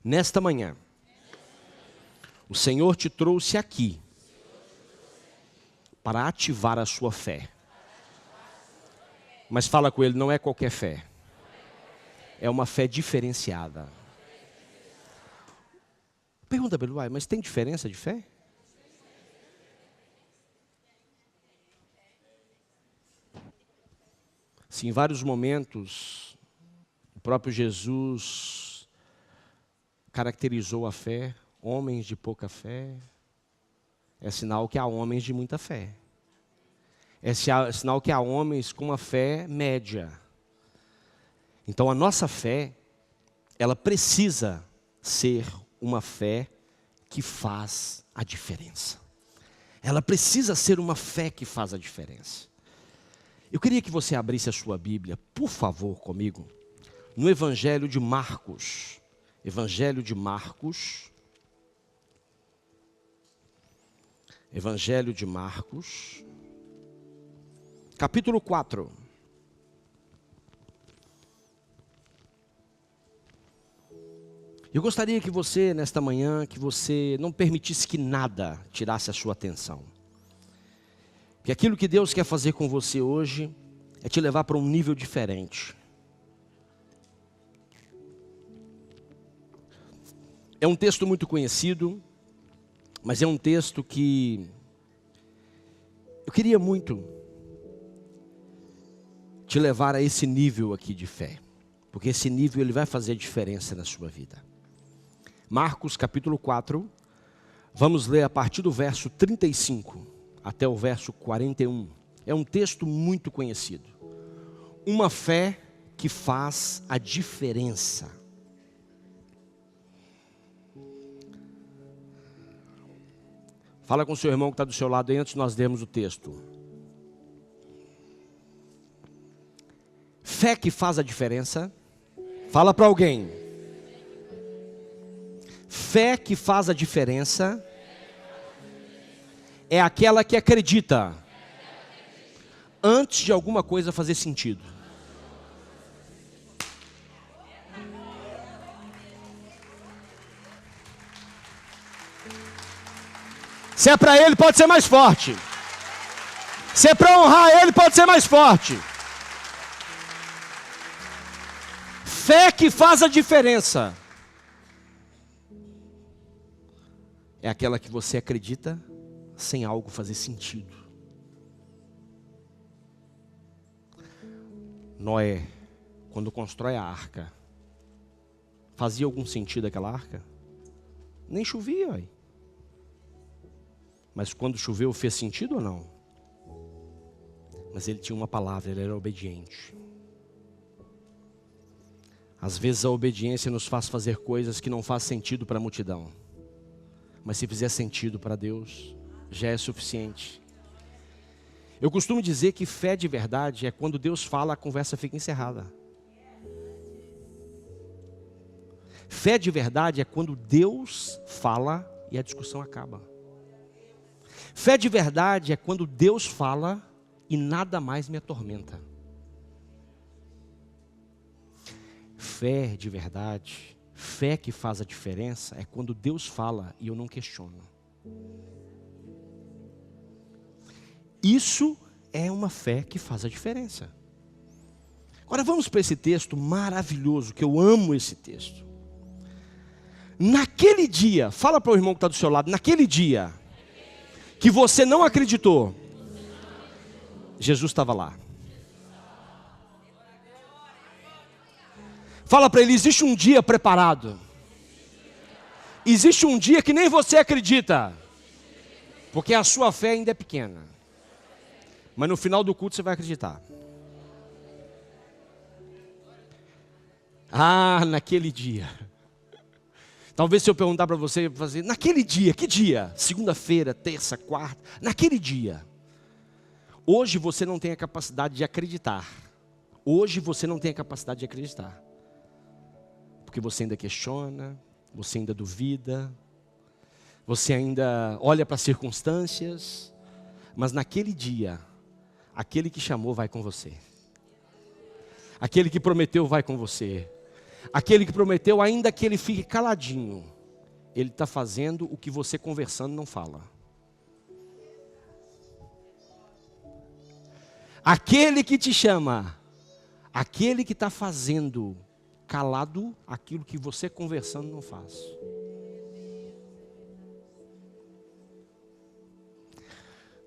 Nesta manhã, o Senhor te trouxe aqui para ativar a sua fé. Mas fala com ele, não é qualquer fé. É uma fé diferenciada. Pergunta para ele, mas tem diferença de fé? Sim, em vários momentos, o próprio Jesus caracterizou a fé, homens de pouca fé. É sinal que há homens de muita fé. É sinal que há homens com uma fé média. Então a nossa fé, ela precisa ser uma fé que faz a diferença. Ela precisa ser uma fé que faz a diferença. Eu queria que você abrisse a sua Bíblia, por favor, comigo, no Evangelho de Marcos. Evangelho de Marcos. Evangelho de Marcos. Capítulo 4. Eu gostaria que você, nesta manhã, que você não permitisse que nada tirasse a sua atenção. Porque aquilo que Deus quer fazer com você hoje é te levar para um nível diferente. É um texto muito conhecido, mas é um texto que eu queria muito te levar a esse nível aqui de fé. Porque esse nível ele vai fazer a diferença na sua vida. Marcos capítulo 4, vamos ler a partir do verso 35 até o verso 41. É um texto muito conhecido. Uma fé que faz a diferença. Fala com o seu irmão que está do seu lado aí antes de nós lermos o texto. Fé que faz a diferença. Fala para alguém. Fé que faz a diferença é aquela que acredita antes de alguma coisa fazer sentido. Se é para ele, pode ser mais forte. Se é para honrar ele, pode ser mais forte. Fé que faz a diferença é aquela que você acredita sem algo fazer sentido. Noé, quando constrói a arca, fazia algum sentido aquela arca? Nem chovia, aí. Mas quando choveu fez sentido ou não? Mas ele tinha uma palavra, ele era obediente. Às vezes a obediência nos faz fazer coisas que não faz sentido para a multidão. Mas se fizer sentido para Deus, já é suficiente. Eu costumo dizer que fé de verdade é quando Deus fala, a conversa fica encerrada. Fé de verdade é quando Deus fala e a discussão acaba. Fé de verdade é quando Deus fala e nada mais me atormenta. Fé de verdade, fé que faz a diferença é quando Deus fala e eu não questiono. Isso é uma fé que faz a diferença. Agora vamos para esse texto maravilhoso, que eu amo esse texto. Naquele dia, fala para o irmão que está do seu lado, naquele dia que você não acreditou, Jesus estava lá. Fala para ele, existe um dia preparado. Existe um dia que nem você acredita. Porque a sua fé ainda é pequena. Mas no final do culto você vai acreditar. Ah, naquele dia. Talvez se eu perguntar para você, fazer, naquele dia, que dia? Segunda-feira, terça, quarta, naquele dia. Hoje você não tem a capacidade de acreditar. Hoje você não tem a capacidade de acreditar. Porque você ainda questiona, você ainda duvida, você ainda olha para as circunstâncias. Mas naquele dia, aquele que chamou vai com você. Aquele que prometeu vai com você. Aquele que prometeu, ainda que ele fique caladinho, ele está fazendo o que você conversando não fala. Aquele que te chama, aquele que está fazendo calado aquilo que você conversando não faz.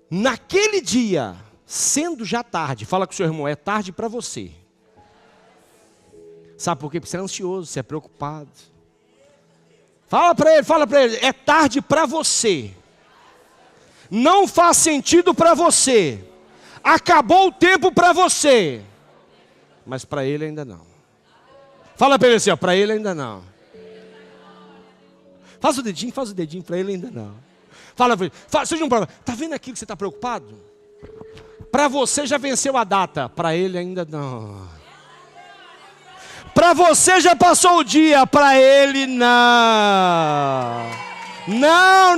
Naquele dia, sendo já tarde, fala com o seu irmão, é tarde para você. Sabe por quê? Porque você é ansioso, você é preocupado. Fala para ele, é tarde para você. Não faz sentido para você. Acabou o tempo para você. Mas para ele ainda não. Fala para ele assim, para ele ainda não. Faz o dedinho, para ele ainda não. Fala para ele, seja um problema. Está vendo aquilo que você está preocupado? Para você já venceu a data, para ele ainda não. Para você já passou o dia, para ele não. Não.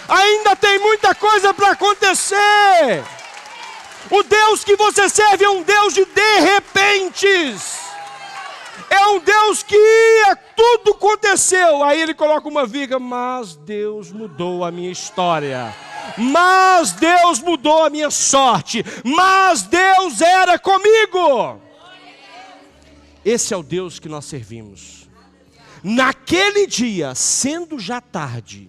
Ainda tem muita coisa para acontecer. O Deus que você serve é um Deus de repentes. É um Deus que tudo aconteceu. Aí ele coloca uma vírgula, mas Deus mudou a minha história. Mas Deus mudou a minha sorte. Mas Deus era comigo. Esse é o Deus que nós servimos. Naquele dia, sendo já tarde,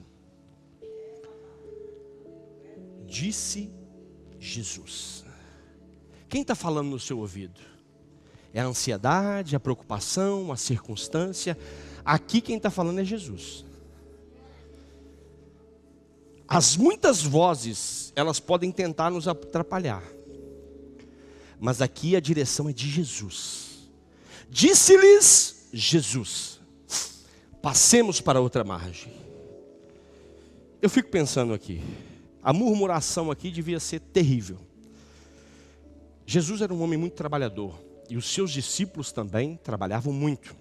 disse Jesus. Quem está falando no seu ouvido? É a ansiedade, a preocupação, a circunstância. Aqui quem está falando é Jesus. As muitas vozes, elas podem tentar nos atrapalhar. Mas aqui a direção é de Jesus. Disse-lhes Jesus, passemos para outra margem. Eu fico pensando aqui, a murmuração aqui devia ser terrível. Jesus era um homem muito trabalhador, e os seus discípulos também trabalhavam muito.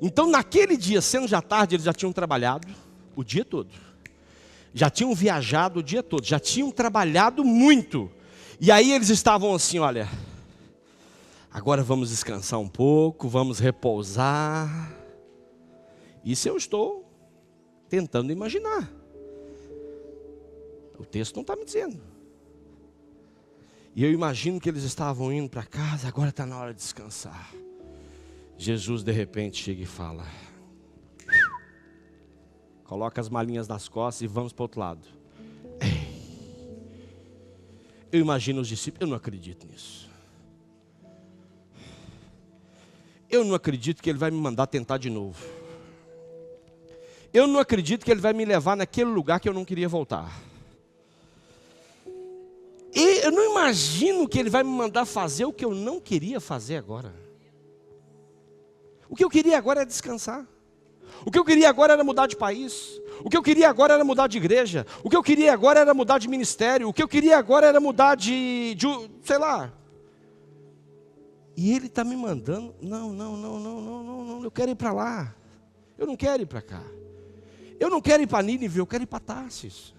Então naquele dia, sendo já tarde, eles já tinham trabalhado o dia todo. Já tinham viajado o dia todo, já tinham trabalhado muito. E aí eles estavam assim, olha, agora vamos descansar um pouco, vamos repousar. Isso eu estou tentando imaginar. O texto não está me dizendo. E eu imagino que eles estavam indo para casa, agora está na hora de descansar. Jesus de repente chega e fala, coloca as malinhas nas costas e vamos para o outro lado. Eu imagino os discípulos, eu não acredito nisso. Eu não acredito que ele vai me mandar tentar de novo. Eu não acredito que ele vai me levar naquele lugar que eu não queria voltar. E eu não imagino que ele vai me mandar fazer o que eu não queria fazer agora. O que eu queria agora era descansar. O que eu queria agora era mudar de país. O que eu queria agora era mudar de igreja. O que eu queria agora era mudar de ministério. O que eu queria agora era mudar de sei lá. E ele está me mandando, não, eu quero ir para lá. Eu não quero ir para cá. Eu não quero ir para Nínive, eu quero ir para Tarsis.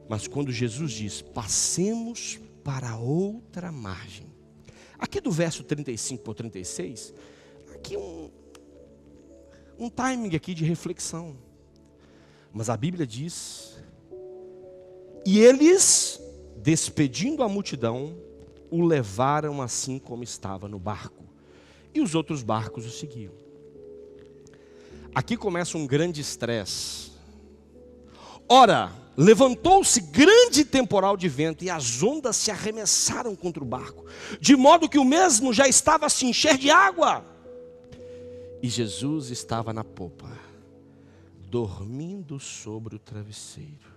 Mas quando Jesus diz, passemos para outra margem. Aqui do verso 35 por 36, aqui um timing aqui de reflexão. Mas a Bíblia diz, e eles, despedindo a multidão, o levaram assim como estava no barco. E os outros barcos o seguiam. Aqui começa um grande estresse. Ora, levantou-se grande temporal de vento e as ondas se arremessaram contra o barco, de modo que o mesmo já estava a se encher de água. E Jesus estava na popa, dormindo sobre o travesseiro.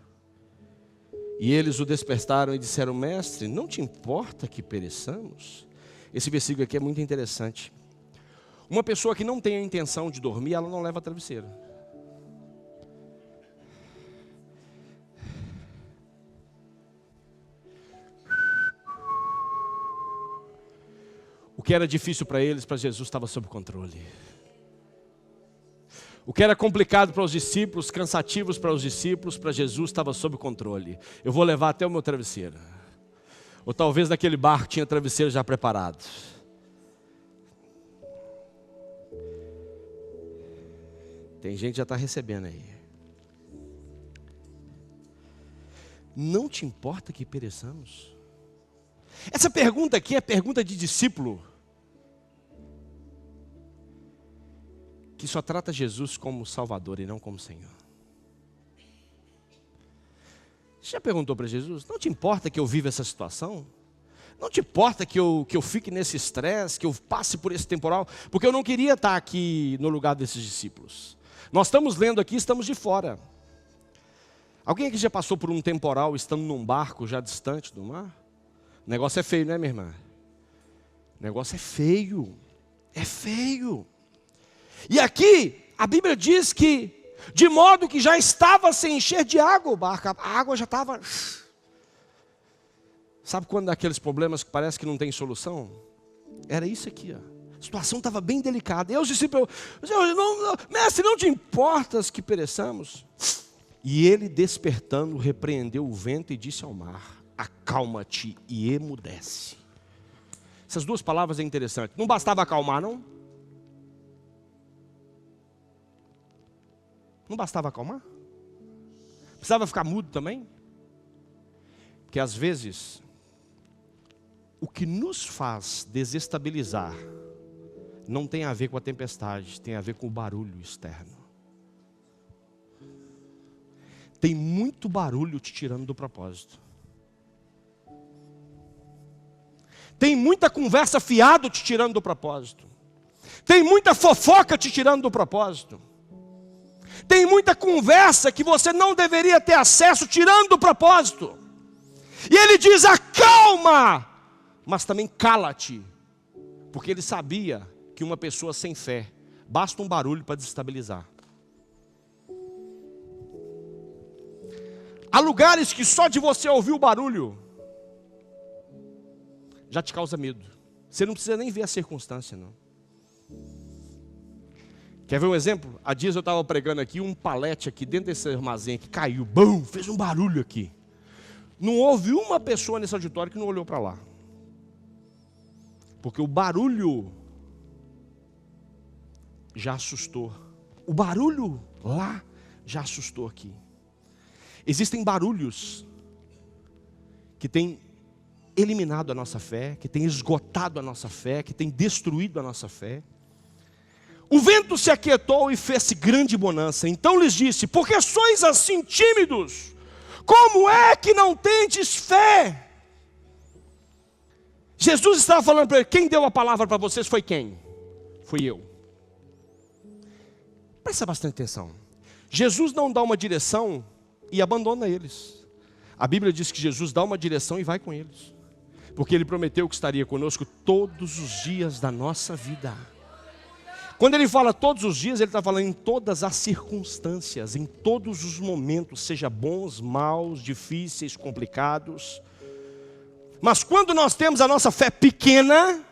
E eles o despertaram e disseram, mestre, não te importa que pereçamos? Esse versículo aqui é muito interessante. Uma pessoa que não tem a intenção de dormir, ela não leva travesseiro. O que era difícil para eles, para Jesus estava sob controle. O que era complicado para os discípulos, cansativos para os discípulos, para Jesus estava sob controle. Eu vou levar até o meu travesseiro. Ou talvez naquele barco tinha travesseiro já preparado. Tem gente que já está recebendo aí. Não te importa que pereçamos? Essa pergunta aqui é pergunta de discípulo, que só trata Jesus como Salvador e não como Senhor. Você já perguntou para Jesus, não te importa que eu viva essa situação? Não te importa que eu fique nesse estresse, que eu passe por esse temporal? Porque eu não queria estar aqui no lugar desses discípulos. Nós estamos lendo aqui, estamos de fora. Alguém aqui já passou por um temporal estando num barco já distante do mar? O negócio é feio, né, minha irmã? O negócio é feio. É feio. E aqui, a Bíblia diz que, de modo que já estava a se encher de água o barco, a água já estava... Sabe quando daqueles problemas que parece que não tem solução? Era isso aqui, ó. A situação estava bem delicada. E os discípulos, mestre, não te importas que pereçamos? E ele, despertando, repreendeu o vento e disse ao mar, acalma-te e emudece. Essas duas palavras é interessante. Não bastava acalmar, não? Não bastava acalmar? Precisava ficar mudo também? Porque às vezes, o que nos faz desestabilizar não tem a ver com a tempestade, tem a ver com o barulho externo. Tem muito barulho te tirando do propósito. Tem muita conversa fiada te tirando do propósito. Tem muita fofoca te tirando do propósito. Tem muita conversa que você não deveria ter acesso tirando do propósito. E ele diz, acalma, mas também cala-te. Porque ele sabia que uma pessoa sem fé, basta um barulho para desestabilizar. Há lugares que só de você ouvir o barulho, já te causa medo. Você não precisa nem ver a circunstância, não. Quer ver um exemplo? Há dias eu estava pregando aqui, um palete aqui dentro desse armazém que caiu, bum, fez um barulho aqui. Não houve uma pessoa nesse auditório que não olhou para lá. Porque o barulho já assustou. O barulho lá já assustou aqui. Existem barulhos que têm eliminado a nossa fé, que têm esgotado a nossa fé, que têm destruído a nossa fé. O vento se aquietou e fez grande bonança. Então lhes disse, por que sois assim tímidos? Como é que não tendes fé? Jesus estava falando para ele, quem deu a palavra para vocês foi quem? Fui eu. Presta bastante atenção. Jesus não dá uma direção e abandona eles. A Bíblia diz que Jesus dá uma direção e vai com eles. Porque Ele prometeu que estaria conosco todos os dias da nossa vida. Quando Ele fala todos os dias, Ele está falando em todas as circunstâncias, em todos os momentos, seja bons, maus, difíceis, complicados. Mas quando nós temos a nossa fé pequena,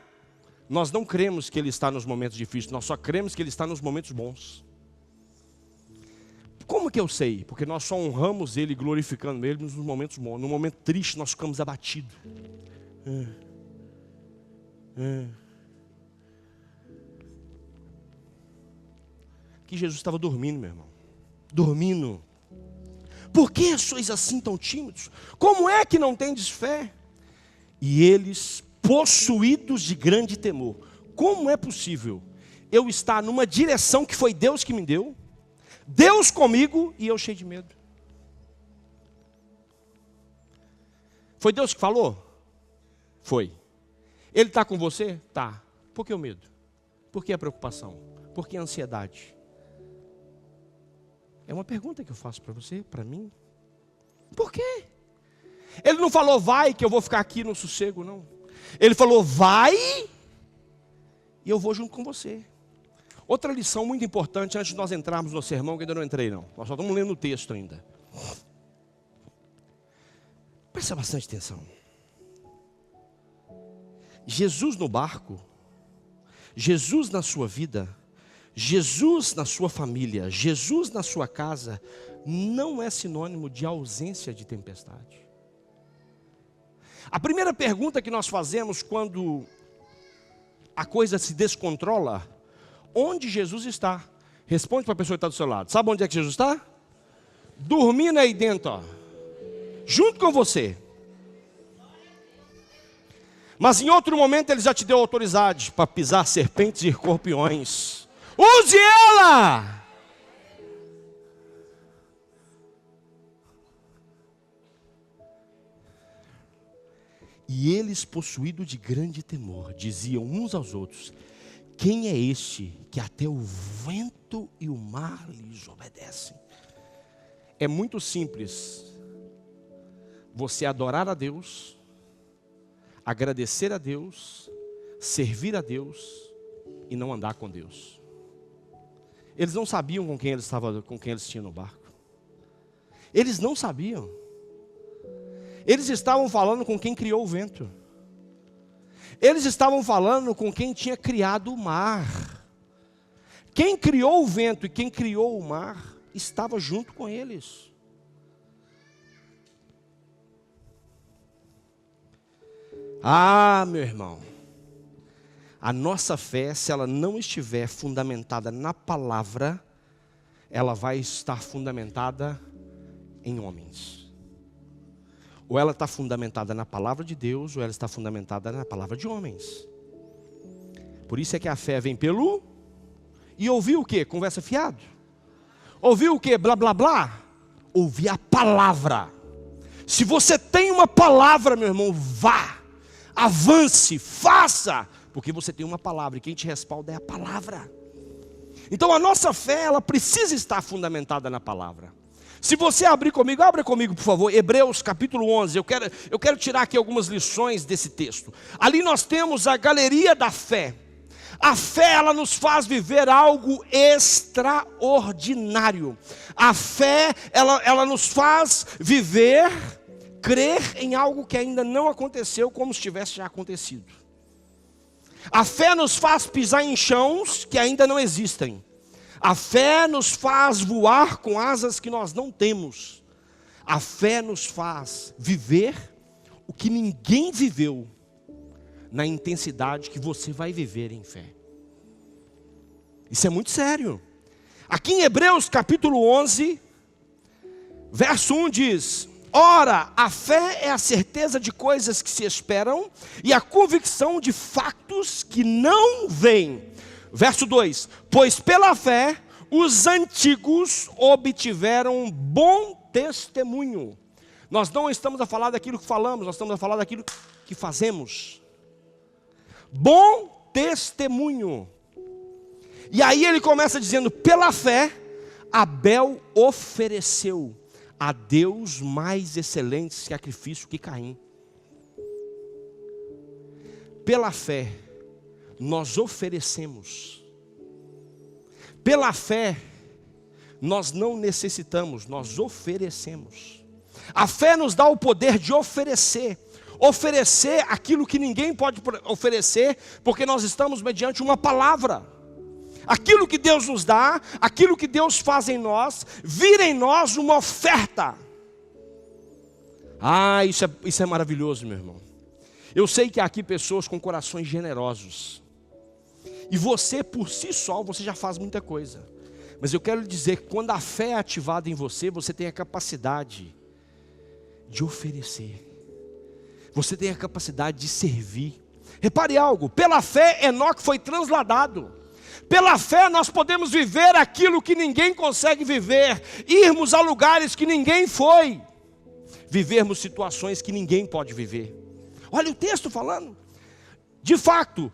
nós não cremos que Ele está nos momentos difíceis, nós só cremos que Ele está nos momentos bons. Como que eu sei? Porque nós só honramos Ele, glorificando Ele nos momentos bons. No momento triste nós ficamos abatidos. Que Jesus estava dormindo, meu irmão. Dormindo. Por que sois assim tão tímidos? Como é que não tendes fé? E eles, possuídos de grande temor. Como é possível eu estar numa direção que foi Deus que me deu, Deus comigo e eu cheio de medo? Foi Deus que falou? Foi. Ele está com você? Tá. Por que o medo? Por que a preocupação? Por que a ansiedade? É uma pergunta que eu faço para você, para mim. Por quê? Ele não falou, vai que eu vou ficar aqui no sossego, não. Ele falou, vai e eu vou junto com você. Outra lição muito importante antes de nós entrarmos no sermão, que ainda não entrei não. Nós só estamos lendo o texto ainda. Presta bastante atenção. Jesus no barco, Jesus na sua vida, Jesus na sua família, Jesus na sua casa, não é sinônimo de ausência de tempestade. A primeira pergunta que nós fazemos quando a coisa se descontrola: onde Jesus está? Responde para a pessoa que está do seu lado. Sabe onde é que Jesus está? Dormindo aí dentro, ó, junto com você. Mas em outro momento ele já te deu autoridade para pisar serpentes e escorpiões. Use ela! E eles, possuídos de grande temor, diziam uns aos outros: quem é este que até o vento e o mar lhes obedecem? É muito simples você adorar a Deus, agradecer a Deus, servir a Deus e não andar com Deus. Eles não sabiam com quem eles tinham no barco. Eles não sabiam. Eles estavam falando com quem criou o vento. Eles estavam falando com quem tinha criado o mar. Quem criou o vento e quem criou o mar estava junto com eles. Ah, meu irmão, a nossa fé, se ela não estiver fundamentada na palavra, ela vai estar fundamentada em homens. Ou ela está fundamentada na palavra de Deus, ou ela está fundamentada na palavra de homens. Por isso é que a fé vem pelo... E ouvir o quê? Conversa fiado. Ouvir o quê? Blá, blá, blá. Ouvir a palavra. Se você tem uma palavra, meu irmão, vá. Avance, faça. Porque você tem uma palavra e quem te respalda é a palavra. Então a nossa fé, ela precisa estar fundamentada na palavra. Se você abrir comigo, abra comigo por favor, Hebreus capítulo 11, eu quero tirar aqui algumas lições desse texto. Ali nós temos a galeria da fé. A fé, ela nos faz viver algo extraordinário. A fé, ela nos faz viver, crer em algo que ainda não aconteceu como se tivesse já acontecido. A fé nos faz pisar em chãos que ainda não existem. A fé nos faz voar com asas que nós não temos. A fé nos faz viver o que ninguém viveu, na intensidade que você vai viver em fé. Isso é muito sério. Aqui em Hebreus capítulo 11, verso 1 diz: ora, a fé é a certeza de coisas que se esperam e a convicção de fatos que não veem. Verso 2: pois pela fé os antigos obtiveram bom testemunho. Nós não estamos a falar daquilo que falamos, nós estamos a falar daquilo que fazemos. Bom testemunho. E aí ele começa dizendo: pela fé Abel ofereceu a Deus mais excelente sacrifício que Caim. Pela fé nós oferecemos. Pela fé nós não necessitamos, nós oferecemos. A fé nos dá o poder de oferecer. Oferecer aquilo que ninguém pode oferecer, porque nós estamos mediante uma palavra. Aquilo que Deus nos dá, aquilo que Deus faz em nós, vira em nós uma oferta. Ah, isso é maravilhoso, meu irmão. Eu sei que há aqui pessoas com corações generosos. E você, por si só, você já faz muita coisa. Mas eu quero lhe dizer que quando a fé é ativada em você, você tem a capacidade de oferecer. Você tem a capacidade de servir. Repare algo, pela fé Enoque foi transladado. Pela fé nós podemos viver aquilo que ninguém consegue viver. Irmos a lugares que ninguém foi. Vivermos situações que ninguém pode viver. Olha o texto falando. De fato,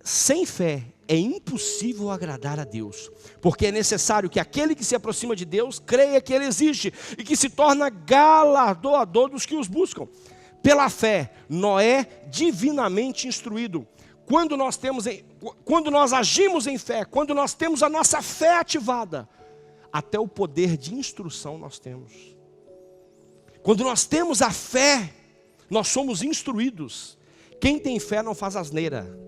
sem fé é impossível agradar a Deus, porque é necessário que aquele que se aproxima de Deus creia que Ele existe e que se torna galardoador dos que os buscam. Pela fé, Noé, divinamente instruído. Quando nós agimos em fé, quando nós temos a nossa fé ativada, até o poder de instrução nós temos. Quando nós temos a fé, nós somos instruídos. Quem tem fé não faz asneira.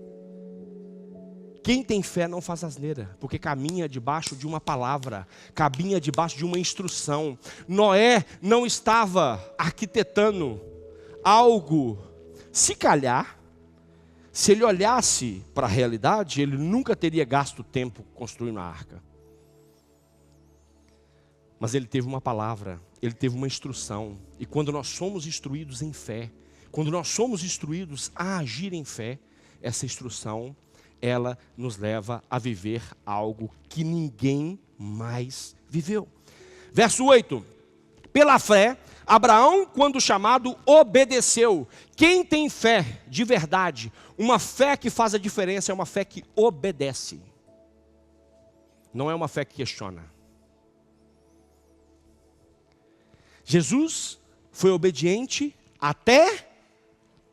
Quem tem fé não faz asneira, porque caminha debaixo de uma palavra, caminha debaixo de uma instrução. Noé não estava arquitetando algo, se calhar, se ele olhasse para a realidade, ele nunca teria gasto tempo construindo a arca. Mas ele teve uma palavra, ele teve uma instrução. E quando nós somos instruídos em fé, quando nós somos instruídos a agir em fé, essa instrução, ela nos leva a viver algo que ninguém mais viveu. Verso 8. Pela fé, Abraão, quando chamado, obedeceu. Quem tem fé de verdade, uma fé que faz a diferença, é uma fé que obedece. Não é uma fé que questiona. Jesus foi obediente até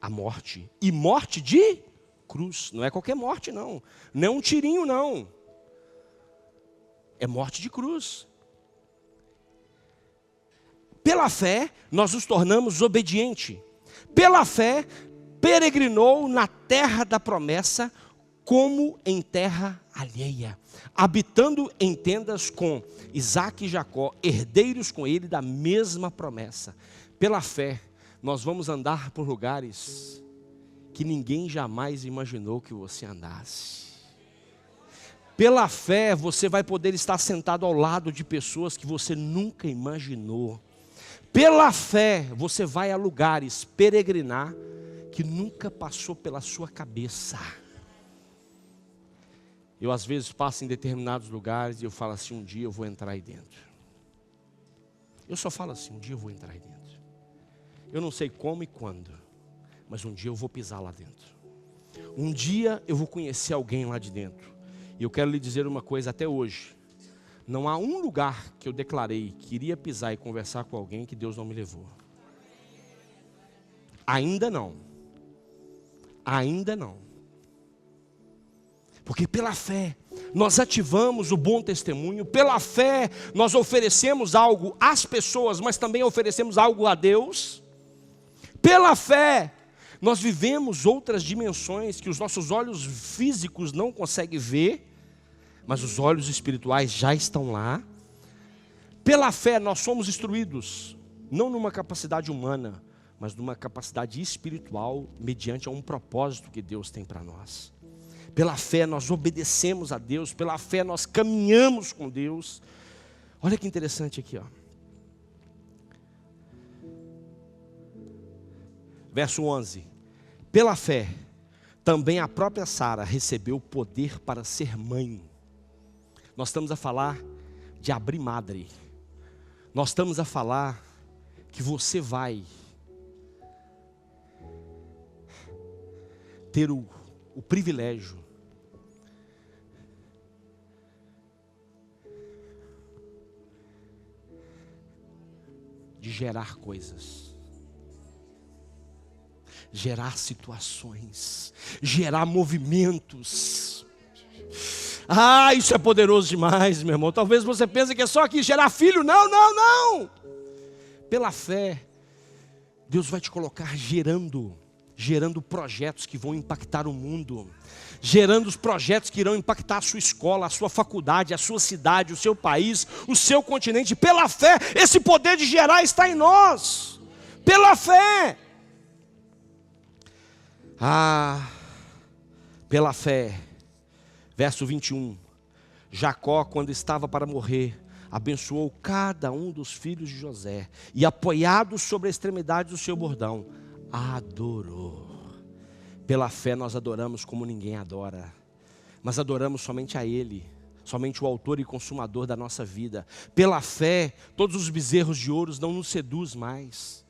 a morte. E morte de cruz. Não é qualquer morte, não. Não é um tirinho, não. É morte de cruz. Pela fé, nós nos tornamos obedientes. Pela fé, peregrinou na terra da promessa, como em terra alheia, habitando em tendas com Isaque e Jacó, herdeiros com ele da mesma promessa. Pela fé, nós vamos andar por lugares que ninguém jamais imaginou que você andasse. Pela fé, você vai poder estar sentado ao lado de pessoas que você nunca imaginou. Pela fé, você vai a lugares peregrinar que nunca passou pela sua cabeça. Eu às vezes passo em determinados lugares e eu falo assim, um dia eu vou entrar aí dentro. Eu só falo assim, um dia eu vou entrar aí dentro. Eu não sei como e quando, mas um dia eu vou pisar lá dentro. Um dia eu vou conhecer alguém lá de dentro. E eu quero lhe dizer uma coisa até hoje. Não há um lugar que eu declarei que iria pisar e conversar com alguém que Deus não me levou. Ainda não. Ainda não. Porque pela fé, nós ativamos o bom testemunho. Pela fé, nós oferecemos algo às pessoas, mas também oferecemos algo a Deus. Pela fé, nós vivemos outras dimensões que os nossos olhos físicos não conseguem ver, mas os olhos espirituais já estão lá. Pela fé nós somos instruídos, não numa capacidade humana, mas numa capacidade espiritual, mediante a um propósito que Deus tem para nós. Pela fé nós obedecemos a Deus, pela fé nós caminhamos com Deus. Olha que interessante aqui, ó. Verso 11. Pela fé, também a própria Sara recebeu poder para ser mãe. Nós estamos a falar de abrir madre. Nós estamos a falar que você vai ter o privilégio de gerar coisas, gerar situações, gerar movimentos. Ah, isso é poderoso demais, meu irmão. Talvez você pense que é só aqui gerar filho. Não, não, não. Pela fé, Deus vai te colocar gerando projetos que vão impactar o mundo. Gerando os projetos que irão impactar a sua escola, a sua faculdade, a sua cidade, o seu país, o seu continente. Pela fé, esse poder de gerar está em nós. Pela fé. Pela fé. Verso 21, Jacó, quando estava para morrer, abençoou cada um dos filhos de José, e apoiado sobre a extremidade do seu bordão, adorou. Pela fé nós adoramos como ninguém adora, mas adoramos somente a Ele, somente o autor e consumador da nossa vida. Pela fé, todos os bezerros de ouro não nos seduz mais.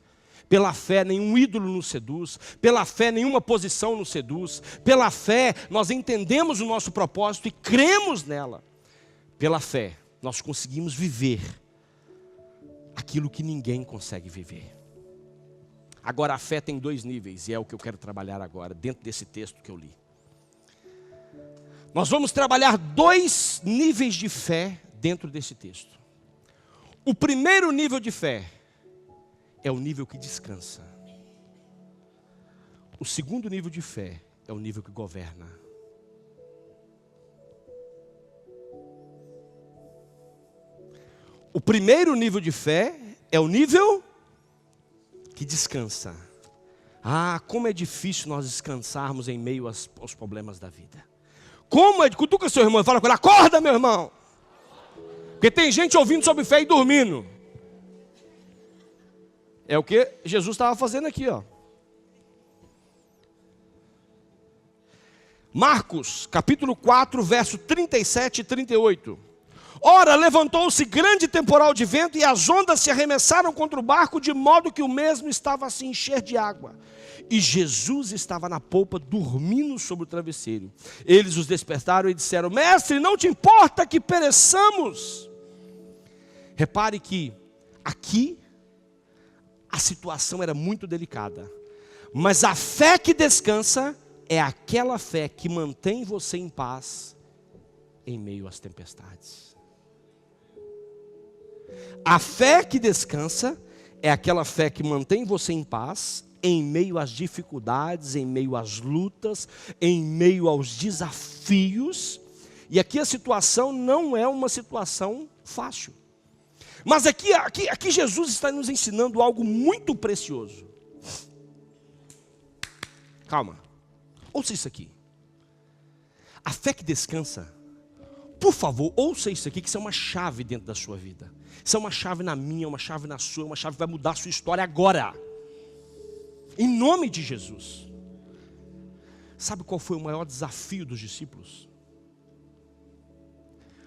Pela fé, nenhum ídolo nos seduz. Pela fé, nenhuma posição nos seduz. Pela fé, nós entendemos o nosso propósito e cremos nela. Pela fé, nós conseguimos viver aquilo que ninguém consegue viver. Agora, a fé tem dois níveis, e é o que eu quero trabalhar agora, dentro desse texto que eu li. Nós vamos trabalhar dois níveis de fé dentro desse texto. O primeiro nível de fé é o nível que descansa. O segundo nível de fé é o nível que governa. O primeiro nível de fé é o nível que descansa. Ah, como é difícil nós descansarmos em meio aos problemas da vida. Cutuca seu irmão e fala com ele: acorda, meu irmão. Porque tem gente ouvindo sobre fé e dormindo. É o que Jesus estava fazendo aqui, ó. Marcos, capítulo 4, verso 37 e 38. Ora, levantou-se grande temporal de vento e as ondas se arremessaram contra o barco, de modo que o mesmo estava a se encher de água. E Jesus estava na polpa, dormindo sobre o travesseiro. Eles os despertaram e disseram: mestre, não te importa que pereçamos? Repare que aqui a situação era muito delicada. Mas a fé que descansa é aquela fé que mantém você em paz em meio às tempestades. A fé que descansa é aquela fé que mantém você em paz em meio às dificuldades, em meio às lutas, em meio aos desafios. E aqui a situação não é uma situação fácil. Mas aqui Jesus está nos ensinando algo muito precioso. Calma, ouça isso aqui. A fé que descansa, por favor, ouça isso aqui, que isso é uma chave dentro da sua vida. Isso é uma chave na minha, uma chave na sua, uma chave que vai mudar a sua história agora. Em nome de Jesus. Sabe qual foi o maior desafio dos discípulos?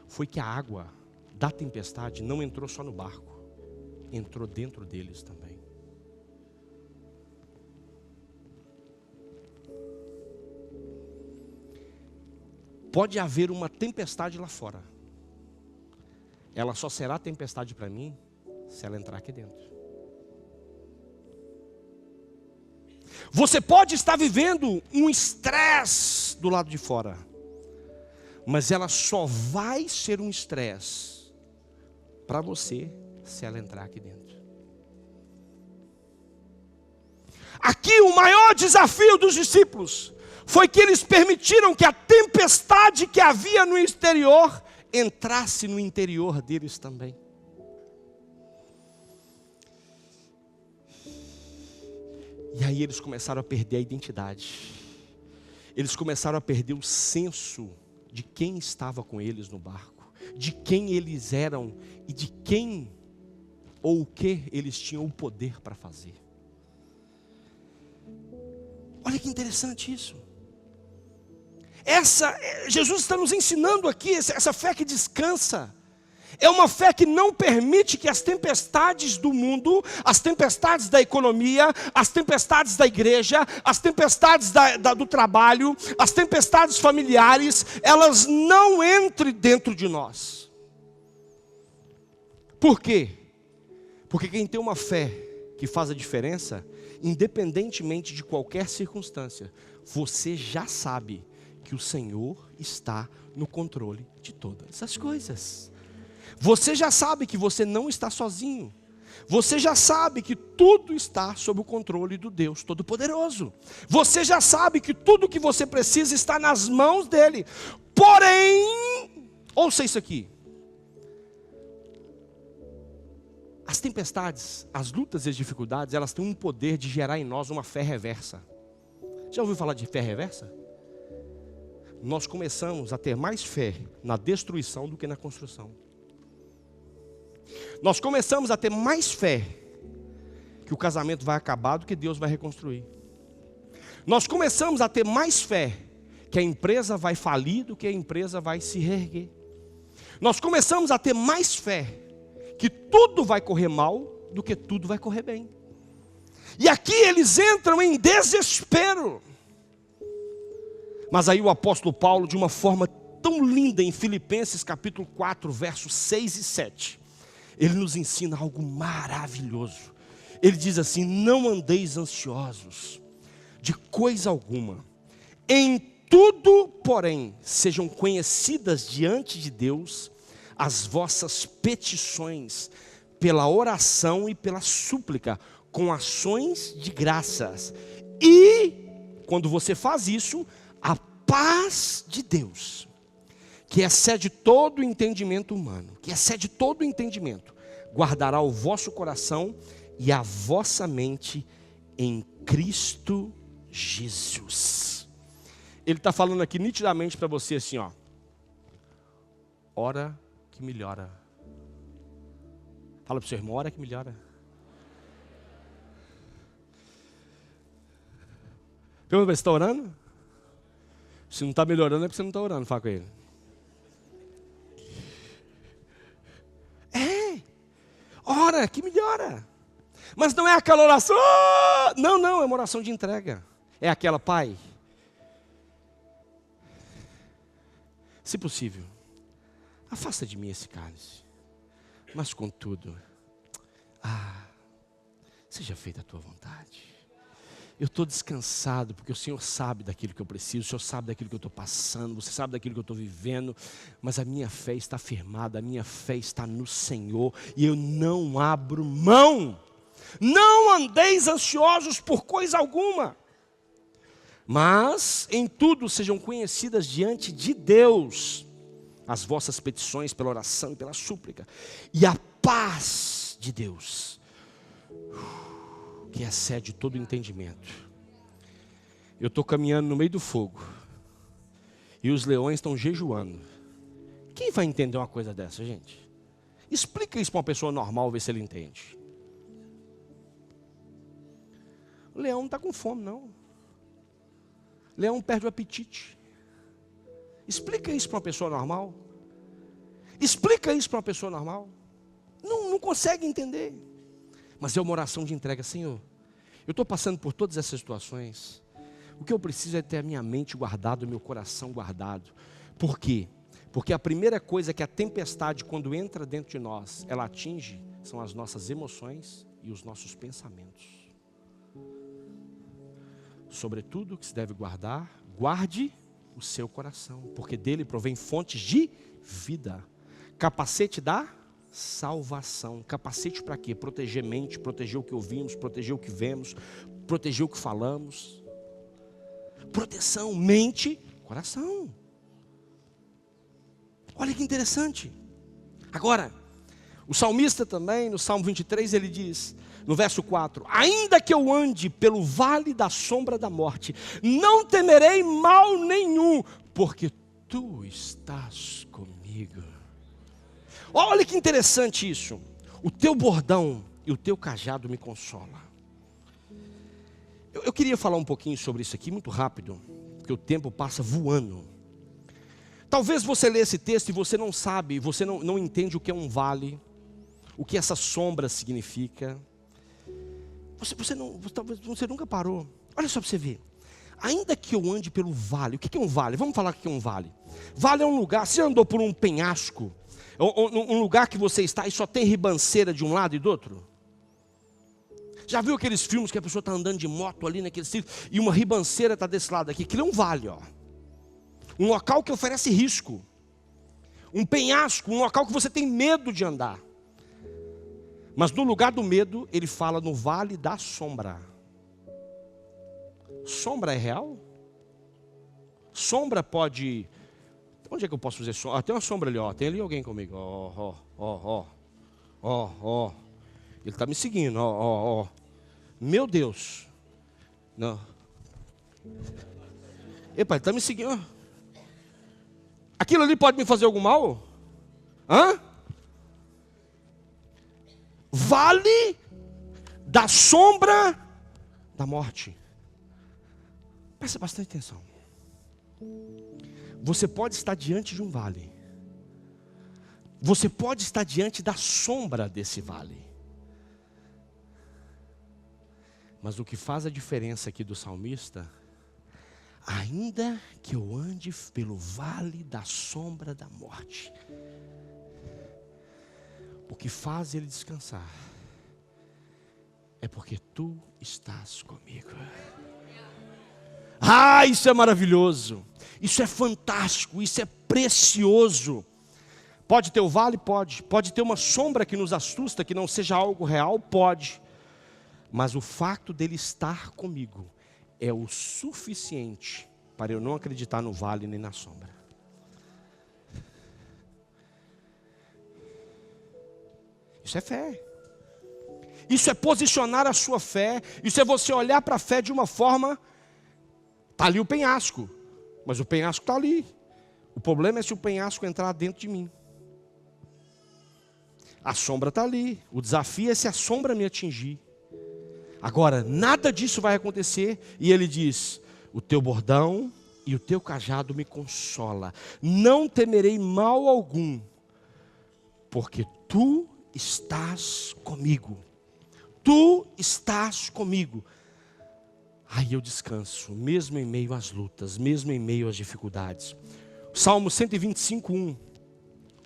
Foi que a água da tempestade não entrou só no barco, entrou dentro deles também. Pode haver uma tempestade lá fora. Ela só será tempestade para mim se ela entrar aqui dentro. Você pode estar vivendo um estresse do lado de fora, mas ela só vai ser um estresse para você se ela entrar aqui dentro. Aqui o maior desafio dos discípulos foi que eles permitiram que a tempestade que havia no exterior entrasse no interior deles também. E aí eles começaram a perder a identidade. Eles começaram a perder o senso de quem estava com eles no barco, de quem eles eram e de quem ou o que eles tinham o poder para fazer. Olha que interessante isso. Jesus está nos ensinando aqui, essa fé que descansa, é uma fé que não permite que as tempestades do mundo, as tempestades da economia, as tempestades da igreja, as tempestades do trabalho, as tempestades familiares, elas não entrem dentro de nós. Por quê? Porque quem tem uma fé que faz a diferença, independentemente de qualquer circunstância, você já sabe que o Senhor está no controle de todas as coisas. Você já sabe que você não está sozinho. Você já sabe que tudo está sob o controle do Deus Todo-Poderoso. Você já sabe que tudo que você precisa está nas mãos dEle. Porém, ouça isso aqui. As tempestades, as lutas e as dificuldades, elas têm um poder de gerar em nós uma fé reversa. Já ouviu falar de fé reversa? Nós começamos a ter mais fé na destruição do que na construção. Nós começamos a ter mais fé que o casamento vai acabar do que Deus vai reconstruir. Nós começamos a ter mais fé que a empresa vai falir do que a empresa vai se reerguer. Nós começamos a ter mais fé que tudo vai correr mal do que tudo vai correr bem. E aqui eles entram em desespero. Mas aí o apóstolo Paulo, de uma forma tão linda, em Filipenses capítulo 4, versos 6 e 7, ele nos ensina algo maravilhoso. Ele diz assim: não andeis ansiosos de coisa alguma, em tudo, porém, sejam conhecidas diante de Deus as vossas petições, pela oração e pela súplica, com ações de graças. E, quando você faz isso, a paz de Deus, que excede todo o entendimento humano, que excede todo o entendimento, guardará o vosso coração e a vossa mente em Cristo Jesus. Ele está falando aqui nitidamente para você assim, ó. Ora que melhora. Fala para o seu irmão, ora que melhora. Pergunta, você está orando? Se não está melhorando é porque você não está orando, fala com ele. Ora que melhora. Mas não é aquela oração, não, é uma oração de entrega. É aquela, Pai, se possível, afasta de mim esse cálice, mas contudo, seja feita a tua vontade. Eu estou descansado, porque o Senhor sabe daquilo que eu preciso, o Senhor sabe daquilo que eu estou passando, você sabe daquilo que eu estou vivendo, mas a minha fé está firmada, a minha fé está no Senhor, e eu não abro mão. Não andeis ansiosos por coisa alguma, mas em tudo sejam conhecidas diante de Deus as vossas petições pela oração e pela súplica, e a paz de Deus, que excede todo o entendimento. Eu estou caminhando no meio do fogo, e os leões estão jejuando. Quem vai entender uma coisa dessa, gente? Explica isso para uma pessoa normal, ver se ele entende. O leão não está com fome, não. O leão perde o apetite. Explica isso para uma pessoa normal. Explica isso para uma pessoa normal. Não consegue entender. Mas é uma oração de entrega. Senhor, eu estou passando por todas essas situações. O que eu preciso é ter a minha mente guardada, o meu coração guardado. Por quê? Porque a primeira coisa que a tempestade, quando entra dentro de nós, ela atinge, são as nossas emoções e os nossos pensamentos. Sobretudo que se deve guardar, guarde o seu coração, porque dele provém fontes de vida. Capacete da salvação. Capacete para quê? Proteger mente, proteger o que ouvimos, proteger o que vemos, proteger o que falamos. Proteção, mente, coração. Olha que interessante. Agora, o salmista também, no Salmo 23, ele diz, no verso 4, ainda que eu ande pelo vale da sombra da morte, não temerei mal nenhum, porque tu estás comigo. Olha que interessante isso. O teu bordão e o teu cajado me consola. Eu queria falar um pouquinho sobre isso aqui, muito rápido, porque o tempo passa voando. Talvez você lê esse texto e você não sabe, você não entende o que é um vale, o que essa sombra significa. Talvez você nunca parou. Olha só para você ver. Ainda que eu ande pelo vale. O que é um vale? Vamos falar o que é um vale. Vale é um lugar, você andou por um penhasco, um lugar que você está e só tem ribanceira de um lado e do outro? Já viu aqueles filmes que a pessoa está andando de moto ali naquele sítio e uma ribanceira está desse lado aqui? Aquilo é um vale, ó. Um local que oferece risco. Um penhasco, um local que você tem medo de andar. Mas no lugar do medo, ele fala no vale da sombra. Sombra é real? Sombra pode... Onde é que eu posso fazer sombra? Tem uma sombra ali, ó. Tem ali alguém comigo. Ele está me seguindo, ó. Meu Deus. Não. Epa, ele está me seguindo. Aquilo ali pode me fazer algum mal? Hã? Vale da sombra da morte. Presta bastante atenção. Você pode estar diante de um vale. Você pode estar diante da sombra desse vale. Mas o que faz a diferença aqui do salmista, ainda que eu ande pelo vale da sombra da morte, o que faz ele descansar é porque tu estás comigo. Isso é maravilhoso, isso é fantástico, isso é precioso. Pode ter o vale? Pode ter uma sombra que nos assusta, que não seja algo real? Pode. Mas o fato dele estar comigo é o suficiente para eu não acreditar no vale nem na sombra. Isso é fé. Isso é posicionar a sua fé. Isso é você olhar para a fé de uma forma. Está ali o penhasco, mas o penhasco está ali. O problema é se o penhasco entrar dentro de mim. A sombra está ali. O desafio é se a sombra me atingir. Agora, nada disso vai acontecer. E ele diz: o teu bordão e o teu cajado me consola. Não temerei mal algum, porque tu estás comigo. Tu estás comigo. Aí eu descanso, mesmo em meio às lutas, mesmo em meio às dificuldades. Salmo 125:1.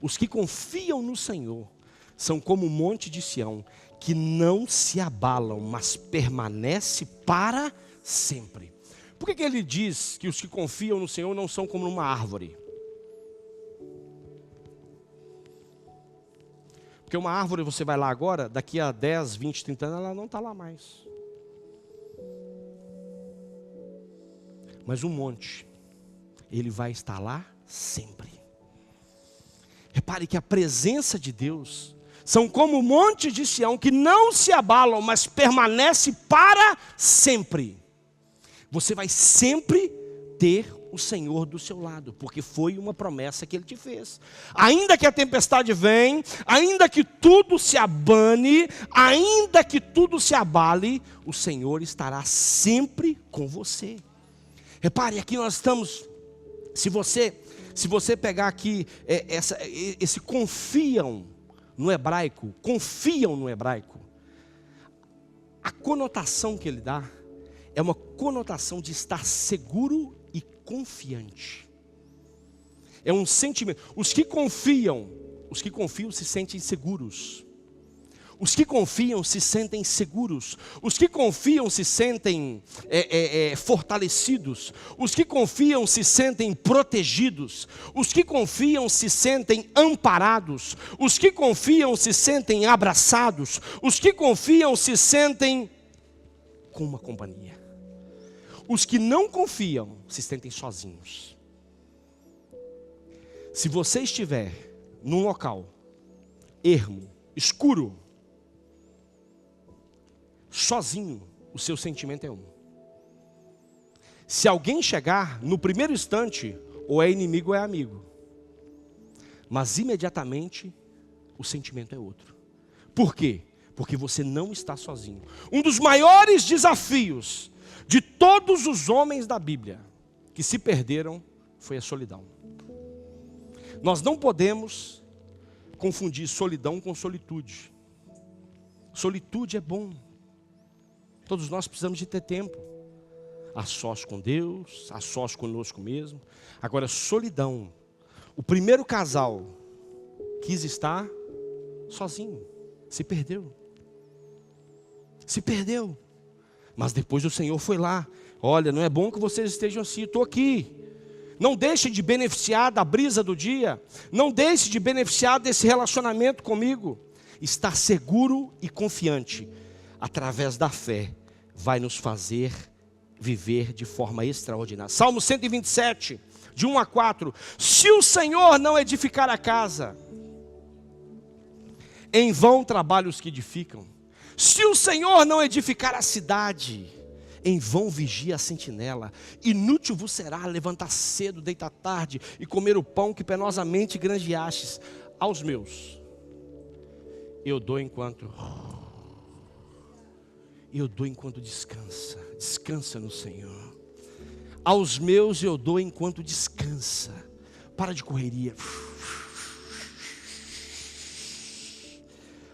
Os que confiam no Senhor são como o monte de Sião, que não se abalam, mas permanece para sempre. Por que ele diz que os que confiam no Senhor não são como uma árvore? Porque uma árvore, você vai lá agora, daqui a 10, 20, 30 anos, ela não está lá mais. Mas um monte, ele vai estar lá sempre. Repare que a presença de Deus são como o monte de Sião, que não se abalam, mas permanece para sempre. Você vai sempre ter o Senhor do seu lado, porque foi uma promessa que Ele te fez. Ainda que a tempestade venha, ainda que tudo se abane, ainda que tudo se abale, o Senhor estará sempre com você. Repare, aqui nós estamos, se você pegar aqui esse confiam no hebraico, a conotação que ele dá é uma conotação de estar seguro e confiante. É um sentimento. Os que confiam se sentem seguros. Os que confiam se sentem seguros. Os que confiam se sentem fortalecidos. Os que confiam se sentem protegidos. Os que confiam se sentem amparados. Os que confiam se sentem abraçados. Os que confiam se sentem com uma companhia. Os que não confiam se sentem sozinhos. Se você estiver num local ermo, escuro, sozinho, o seu sentimento é um. Se alguém chegar, no primeiro instante, ou é inimigo ou é amigo. Mas imediatamente, o sentimento é outro. Por quê? Porque você não está sozinho. Um dos maiores desafios de todos os homens da Bíblia que se perderam foi a solidão. Nós não podemos confundir solidão com solitude. Solitude é bom. Todos nós precisamos de ter tempo, a sós com Deus, a sós conosco mesmo. Agora, solidão. O primeiro casal quis estar sozinho, se perdeu. Se perdeu. Mas depois o Senhor foi lá. Olha, não é bom que vocês estejam assim, estou aqui. Não deixe de beneficiar da brisa do dia. Não deixe de beneficiar desse relacionamento comigo. Estar seguro e confiante, através da fé, vai nos fazer viver de forma extraordinária. Salmo 127, de 1 a 4. Se o Senhor não edificar a casa, em vão trabalham os que edificam. Se o Senhor não edificar a cidade, em vão vigia a sentinela. Inútil vos será levantar cedo, deitar tarde e comer o pão que penosamente granjeastes. Aos meus eu dou enquanto descansa no Senhor. Aos meus eu dou enquanto descansa. Para de correria.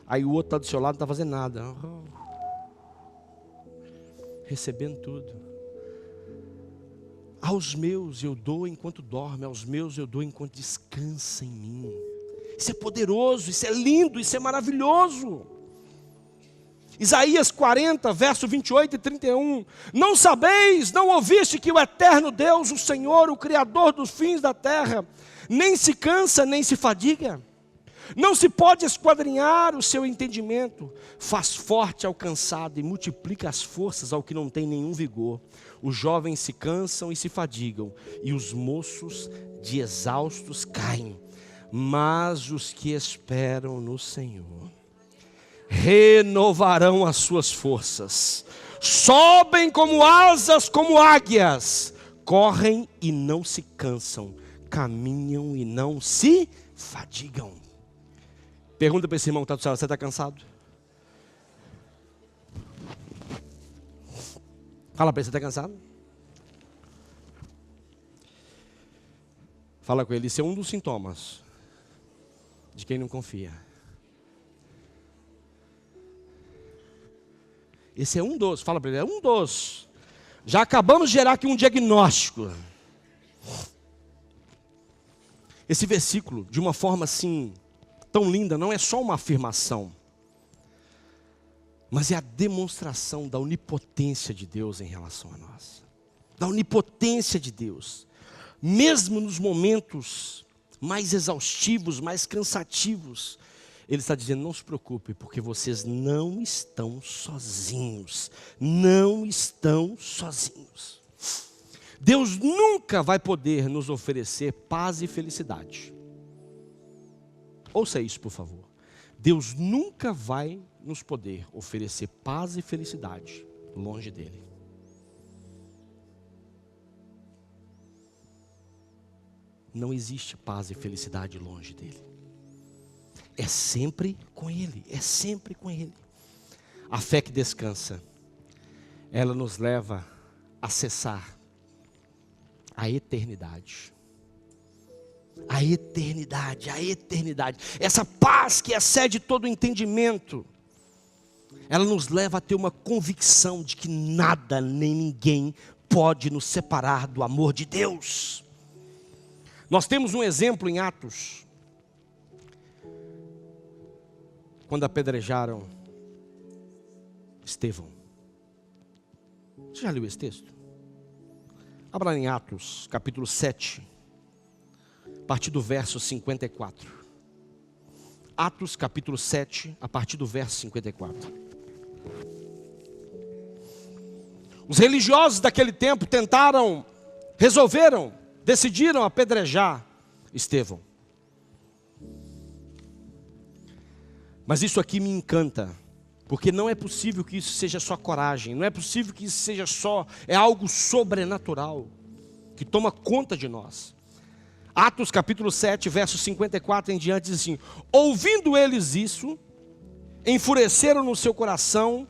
Aí o outro está do seu lado, não está fazendo nada. Recebendo tudo. Aos meus eu dou enquanto dorme. Aos meus eu dou enquanto descansa em mim. Isso é poderoso, isso é lindo, isso é maravilhoso. Isaías 40, verso 28 e 31. Não sabeis, não ouviste que o eterno Deus, o Senhor, o Criador dos fins da terra, nem se cansa, nem se fadiga? Não se pode esquadrinhar o seu entendimento. Faz forte ao cansado e multiplica as forças ao que não tem nenhum vigor. Os jovens se cansam e se fadigam, e os moços de exaustos caem. Mas os que esperam no Senhor renovarão as suas forças, sobem como asas, como águias, correm e não se cansam, caminham e não se fadigam. Pergunta para esse irmão que está do céu: você está cansado? Fala para ele: você está cansado? Fala com ele: isso é um dos sintomas de quem não confia. Esse é um dos, fala para ele, é um dos. Já acabamos de gerar aqui um diagnóstico. Esse versículo, de uma forma assim, tão linda, não é só uma afirmação, mas é a demonstração da onipotência de Deus em relação a nós. Da onipotência de Deus. Mesmo nos momentos mais exaustivos, mais cansativos, Ele está dizendo: não se preocupe, porque vocês não estão sozinhos. Não estão sozinhos. Deus nunca vai poder nos oferecer paz e felicidade. Ouça isso, por favor. Deus nunca vai nos poder oferecer paz e felicidade longe dEle. Não existe paz e felicidade longe dEle. É sempre com Ele, é sempre com Ele. A fé que descansa, ela nos leva a acessar a eternidade. A eternidade, a eternidade. Essa paz que excede todo o entendimento, ela nos leva a ter uma convicção de que nada nem ninguém pode nos separar do amor de Deus. Nós temos um exemplo em Atos, quando apedrejaram Estevão. Você já leu esse texto? Abra lá em Atos, capítulo 7, a partir do verso 54. Atos, capítulo 7, a partir do verso 54. Os religiosos daquele tempo decidiram apedrejar Estevão. Mas isso aqui me encanta, porque não é possível que isso seja só coragem, não é possível que isso seja é algo sobrenatural, que toma conta de nós. Atos capítulo 7, verso 54 em diante diz assim: ouvindo eles isso, enfureceram no seu coração,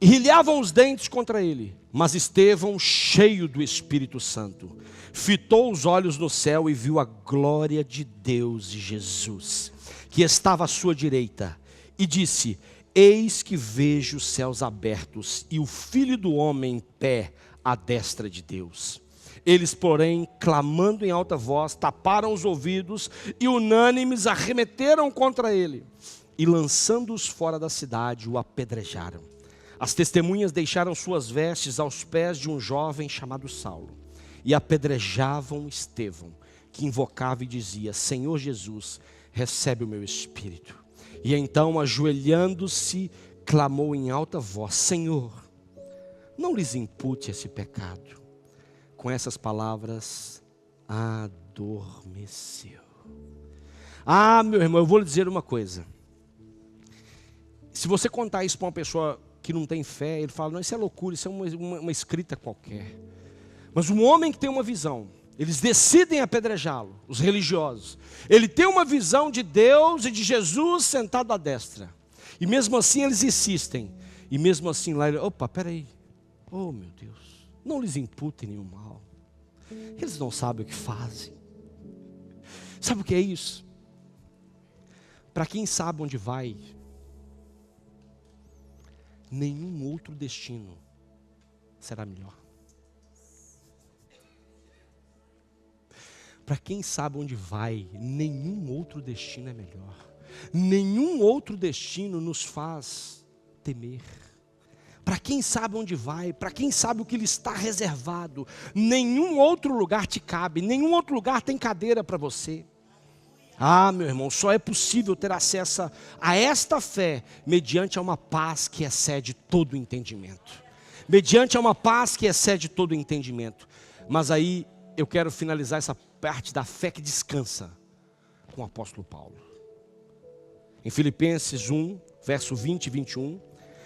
e rilhavam os dentes contra ele. Mas Estevão, cheio do Espírito Santo, fitou os olhos no céu e viu a glória de Deus e Jesus, que estava à sua direita, e disse: eis que vejo os céus abertos e o Filho do Homem em pé à destra de Deus. Eles, porém, clamando em alta voz, taparam os ouvidos e unânimes arremeteram contra ele, e lançando-os fora da cidade, o apedrejaram. As testemunhas deixaram suas vestes aos pés de um jovem chamado Saulo, e apedrejavam Estevão, que invocava e dizia: Senhor Jesus, recebe o meu espírito. E então, ajoelhando-se, clamou em alta voz: Senhor, não lhes impute esse pecado. Com essas palavras, adormeceu. Ah, meu irmão, eu vou lhe dizer uma coisa. Se você contar isso para uma pessoa que não tem fé, ele fala: não, isso é loucura, isso é uma escrita qualquer. Mas um homem que tem uma visão, eles decidem apedrejá-lo, os religiosos. Ele tem uma visão de Deus e de Jesus sentado à destra. E mesmo assim eles insistem. E mesmo assim lá ele: opa, peraí. Oh meu Deus, não lhes imputem nenhum mal. Eles não sabem o que fazem. Sabe o que é isso? Para quem sabe onde vai, nenhum outro destino será melhor. Para quem sabe onde vai, nenhum outro destino é melhor. Nenhum outro destino nos faz temer. Para quem sabe onde vai, para quem sabe o que lhe está reservado, nenhum outro lugar te cabe, nenhum outro lugar tem cadeira para você. Ah, meu irmão, só é possível ter acesso a esta fé mediante a uma paz que excede todo o entendimento. Mediante a uma paz que excede todo o entendimento. Mas aí eu quero finalizar essa parte da fé que descansa com o apóstolo Paulo. Em Filipenses 1, verso 20 e 21.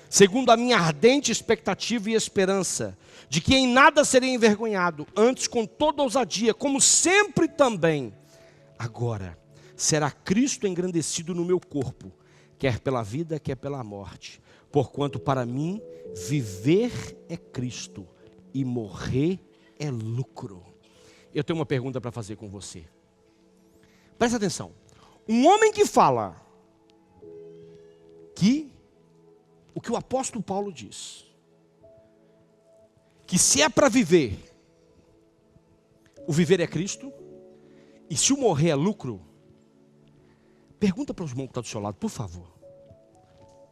Segundo a minha ardente expectativa e esperança, de que em nada serei envergonhado, antes com toda ousadia, como sempre também, agora, será Cristo engrandecido no meu corpo, quer pela vida, quer pela morte. Porquanto para mim, viver é Cristo e morrer é lucro. Eu tenho uma pergunta para fazer com você. Presta atenção. Um homem que fala que o que o apóstolo Paulo diz, que se é para viver, o viver é Cristo, e se o morrer é lucro, pergunta para os irmãos que estão do seu lado, por favor,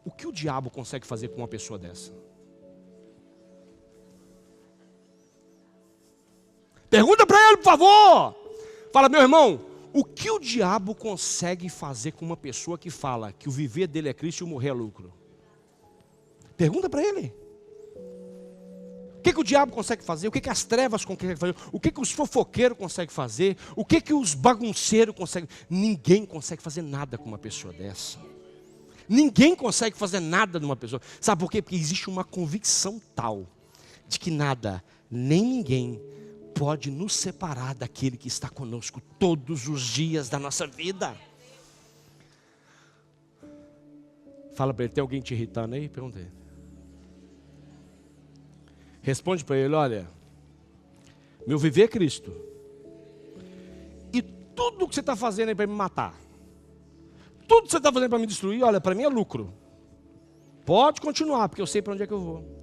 o que o diabo consegue fazer com uma pessoa dessa? Pergunta para ele, por favor. Fala, meu irmão, o que o diabo consegue fazer com uma pessoa que fala que o viver dele é Cristo e o morrer é lucro? Pergunta para ele. O que o diabo consegue fazer? O que as trevas conseguem fazer? O que os fofoqueiros conseguem fazer? O que os bagunceiros conseguem? Ninguém consegue fazer nada com uma pessoa dessa. Ninguém consegue fazer nada numa pessoa. Sabe por quê? Porque existe uma convicção tal de que nada, nem ninguém pode nos separar daquele que está conosco todos os dias da nossa vida. Fala para ele, tem alguém te irritando aí? Pergunta aí. Responde para ele, olha, meu viver é Cristo. E tudo que você está fazendo aí para me matar, tudo que você está fazendo para me destruir, olha, para mim é lucro. Pode continuar, porque eu sei para onde é que eu vou.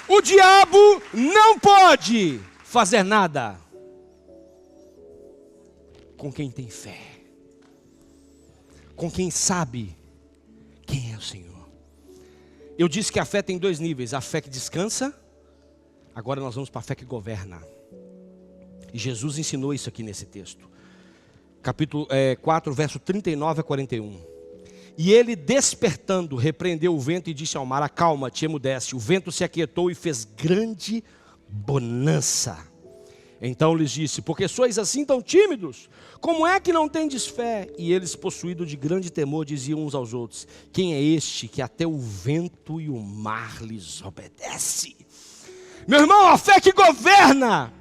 O diabo não pode fazer nada com quem tem fé, com quem sabe quem é o Senhor. Eu disse que a fé tem dois níveis, a fé que descansa, agora nós vamos para a fé que governa. E Jesus ensinou isso aqui nesse texto. Capítulo 4, verso 39 a 41. E ele, despertando, repreendeu o vento e disse ao mar, acalma-te, emudece. O vento se aquietou e fez grande bonança. Então lhes disse, porque sois assim tão tímidos? Como é que não tendes fé? E eles, possuídos de grande temor, diziam uns aos outros, quem é este que até o vento e o mar lhes obedece? Meu irmão, a fé que governa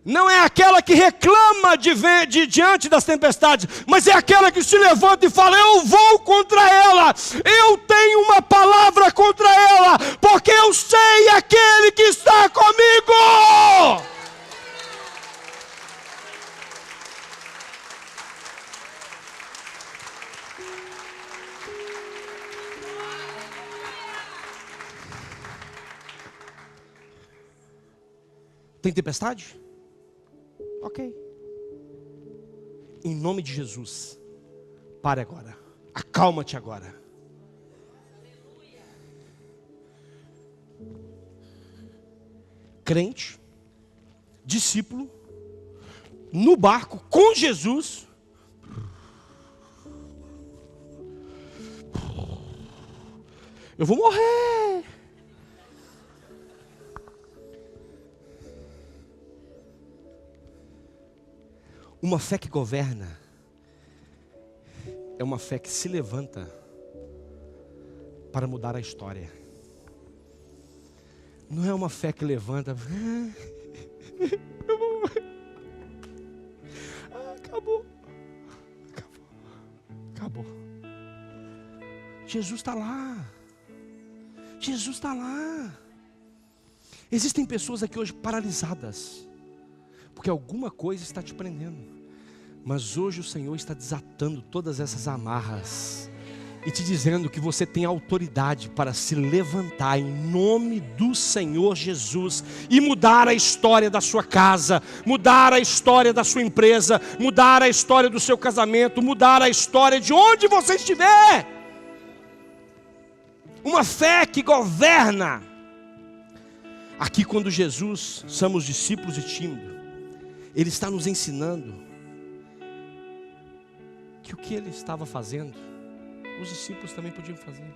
não é aquela que reclama diante das tempestades, mas é aquela que se levanta e fala, eu vou contra ela, eu tenho uma palavra contra ela, porque eu sei aquele que está comigo. Tem tempestade? Ok. Em nome de Jesus, pare agora. Acalma-te agora. Crente, discípulo, no barco com Jesus. Eu vou morrer. Uma fé que governa é uma fé que se levanta para mudar a história. Não é uma fé que levanta. Eu vou morrer. Acabou. Acabou. Jesus está lá. Jesus está lá. Existem pessoas aqui hoje paralisadas, porque alguma coisa está te prendendo. Mas hoje o Senhor está desatando todas essas amarras e te dizendo que você tem autoridade para se levantar em nome do Senhor Jesus e mudar a história da sua casa, mudar a história da sua empresa, mudar a história do seu casamento, mudar a história de onde você estiver. Uma fé que governa. Aqui, quando Jesus, somos discípulos e tímidos, Ele está nos ensinando que o que Ele estava fazendo, os discípulos também podiam fazer.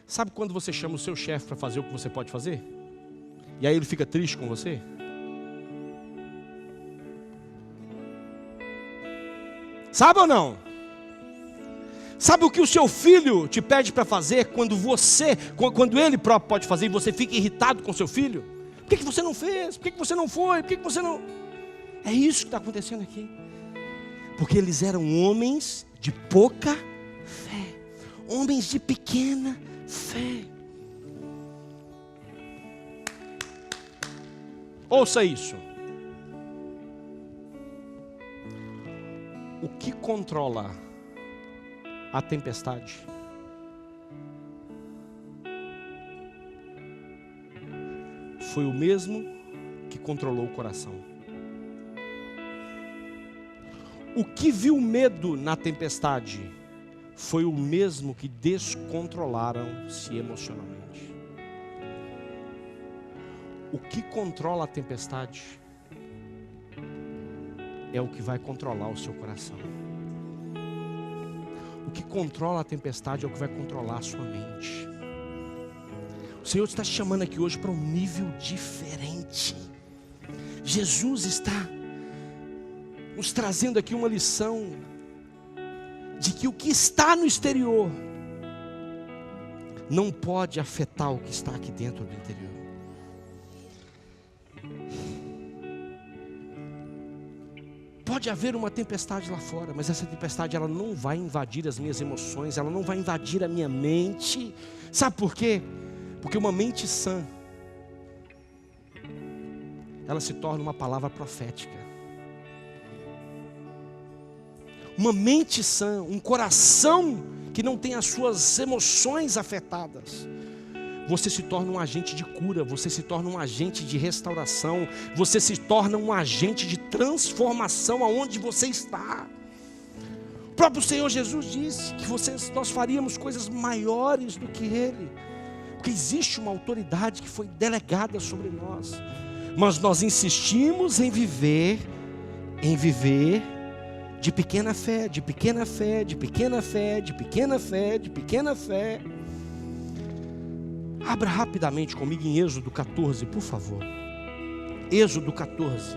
Sabe quando você chama o seu chefe para fazer o que você pode fazer? E aí ele fica triste com você? Sabe ou não? Sabe o que o seu filho te pede para fazer quando ele próprio pode fazer e você fica irritado com seu filho? Por que você não fez? Por que você não foi? Por que você não... É isso que está acontecendo aqui. Porque eles eram homens de pouca fé. Homens de pequena fé. Ouça isso. O que controla a tempestade? Foi o mesmo que controlou o coração. O que viu medo na tempestade foi o mesmo que descontrolaram-se emocionalmente. O que controla a tempestade é o que vai controlar o seu coração. O que controla a tempestade é o que vai controlar a sua mente. O Senhor está te chamando aqui hoje para um nível diferente. Jesus está nos trazendo aqui uma lição de que o que está no exterior não pode afetar o que está aqui dentro do interior. Pode haver uma tempestade lá fora, mas essa tempestade ela não vai invadir as minhas emoções, ela não vai invadir a minha mente. Sabe por quê? Porque uma mente sã, ela se torna uma palavra profética. Uma mente sã, um coração que não tem as suas emoções afetadas, você se torna um agente de cura, você se torna um agente de restauração, você se torna um agente de transformação aonde você está. O próprio Senhor Jesus disse que nós faríamos coisas maiores do que Ele, porque existe uma autoridade que foi delegada sobre nós, mas nós insistimos em viver de pequena fé, de pequena fé, de pequena fé, de pequena fé, de pequena fé. Abra rapidamente comigo em Êxodo 14, por favor. Êxodo 14.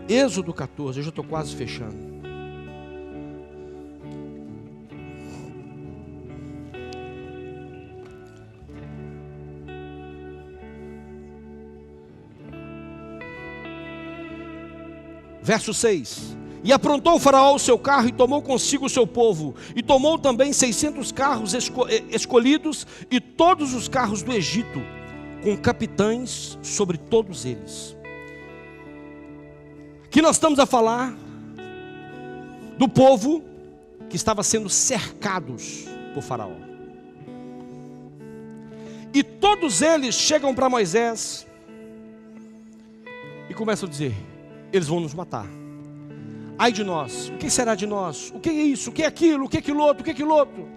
Êxodo 14, eu já estou quase fechando. Verso 6. E aprontou o faraó o seu carro e tomou consigo o seu povo. E tomou também 600 carros escolhidos e todos os carros do Egito, com capitães sobre todos eles. Aqui nós estamos a falar do povo que estava sendo cercados por faraó. E todos eles chegam para Moisés e começam a dizer: eles vão nos matar. Ai de nós, o que será de nós? O que é isso? O que é aquilo? O que é aquilo outro? O que é aquilo outro?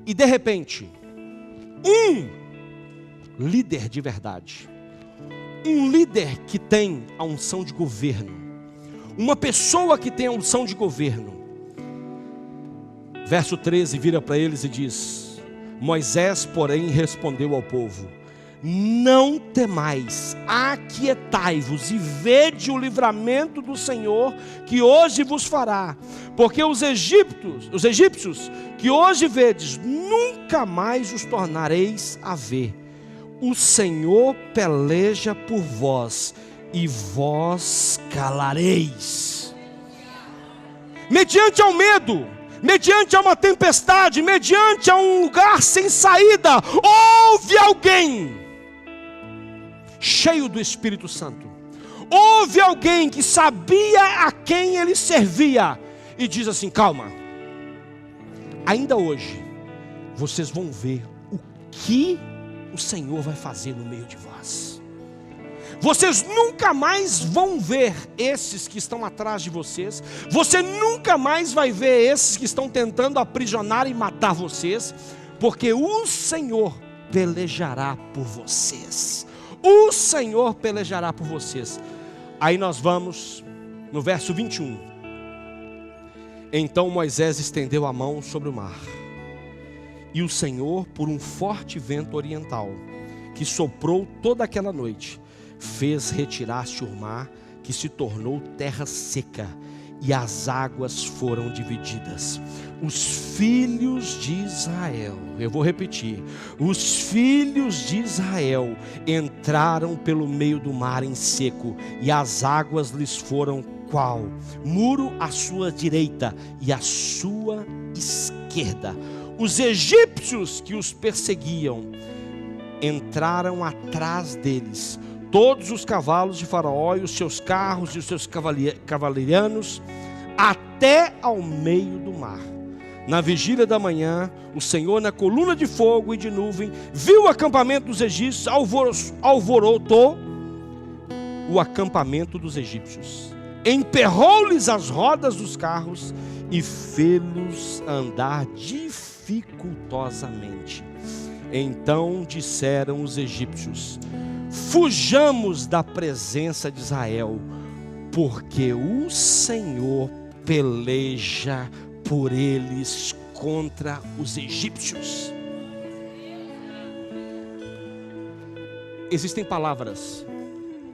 E de repente, um líder de verdade, um líder que tem a unção de governo, uma pessoa que tem a unção de governo. Verso 13 vira para eles e diz: Moisés, porém, respondeu ao povo: não temais, aquietai-vos e vede o livramento do Senhor que hoje vos fará, porque os egípcios que hoje vedes, nunca mais os tornareis a ver. O Senhor peleja por vós e vós calareis. Mediante ao medo, mediante a uma tempestade, mediante a um lugar sem saída, houve alguém cheio do Espírito Santo. Houve alguém que sabia a quem ele servia e diz assim: calma, ainda hoje vocês vão ver o que o Senhor vai fazer no meio de vós. Vocês nunca mais vão ver esses que estão atrás de vocês. Você nunca mais vai ver esses que estão tentando aprisionar e matar vocês, porque o Senhor pelejará por vocês. O Senhor pelejará por vocês. Aí nós vamos no verso 21. Então Moisés estendeu a mão sobre o mar, E o Senhor, por um forte vento oriental, que soprou toda aquela noite, fez retirar-se o mar, que se tornou terra seca, e as águas foram divididas. Os filhos de Israel, eu vou repetir, os filhos de Israel entraram pelo meio do mar em seco, e as águas lhes foram qual? Muro à sua direita e à sua esquerda. Os egípcios que os perseguiam entraram atrás deles, todos os cavalos de Faraó e os seus carros e os seus cavaleiranos, até ao meio do mar. Na vigília da manhã, o Senhor, na coluna de fogo e de nuvem, viu o acampamento dos egípcios, alvorotou o acampamento dos egípcios, emperrou-lhes as rodas dos carros e fê-los andar dificultosamente. Então disseram os egípcios: fujamos da presença de Israel, porque o Senhor peleja por eles contra os egípcios. Existem palavras,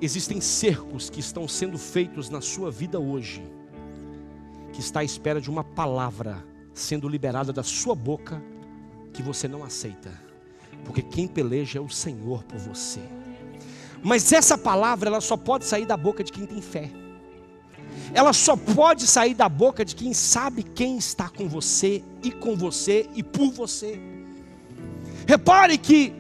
existem cercos que estão sendo feitos na sua vida hoje, que está à espera de uma palavra sendo liberada da sua boca, que você não aceita, porque quem peleja é o Senhor por você. Mas essa palavra, ela só pode sair da boca de quem tem fé. Ela só pode sair da boca de quem sabe quem está com você e por você. Repare que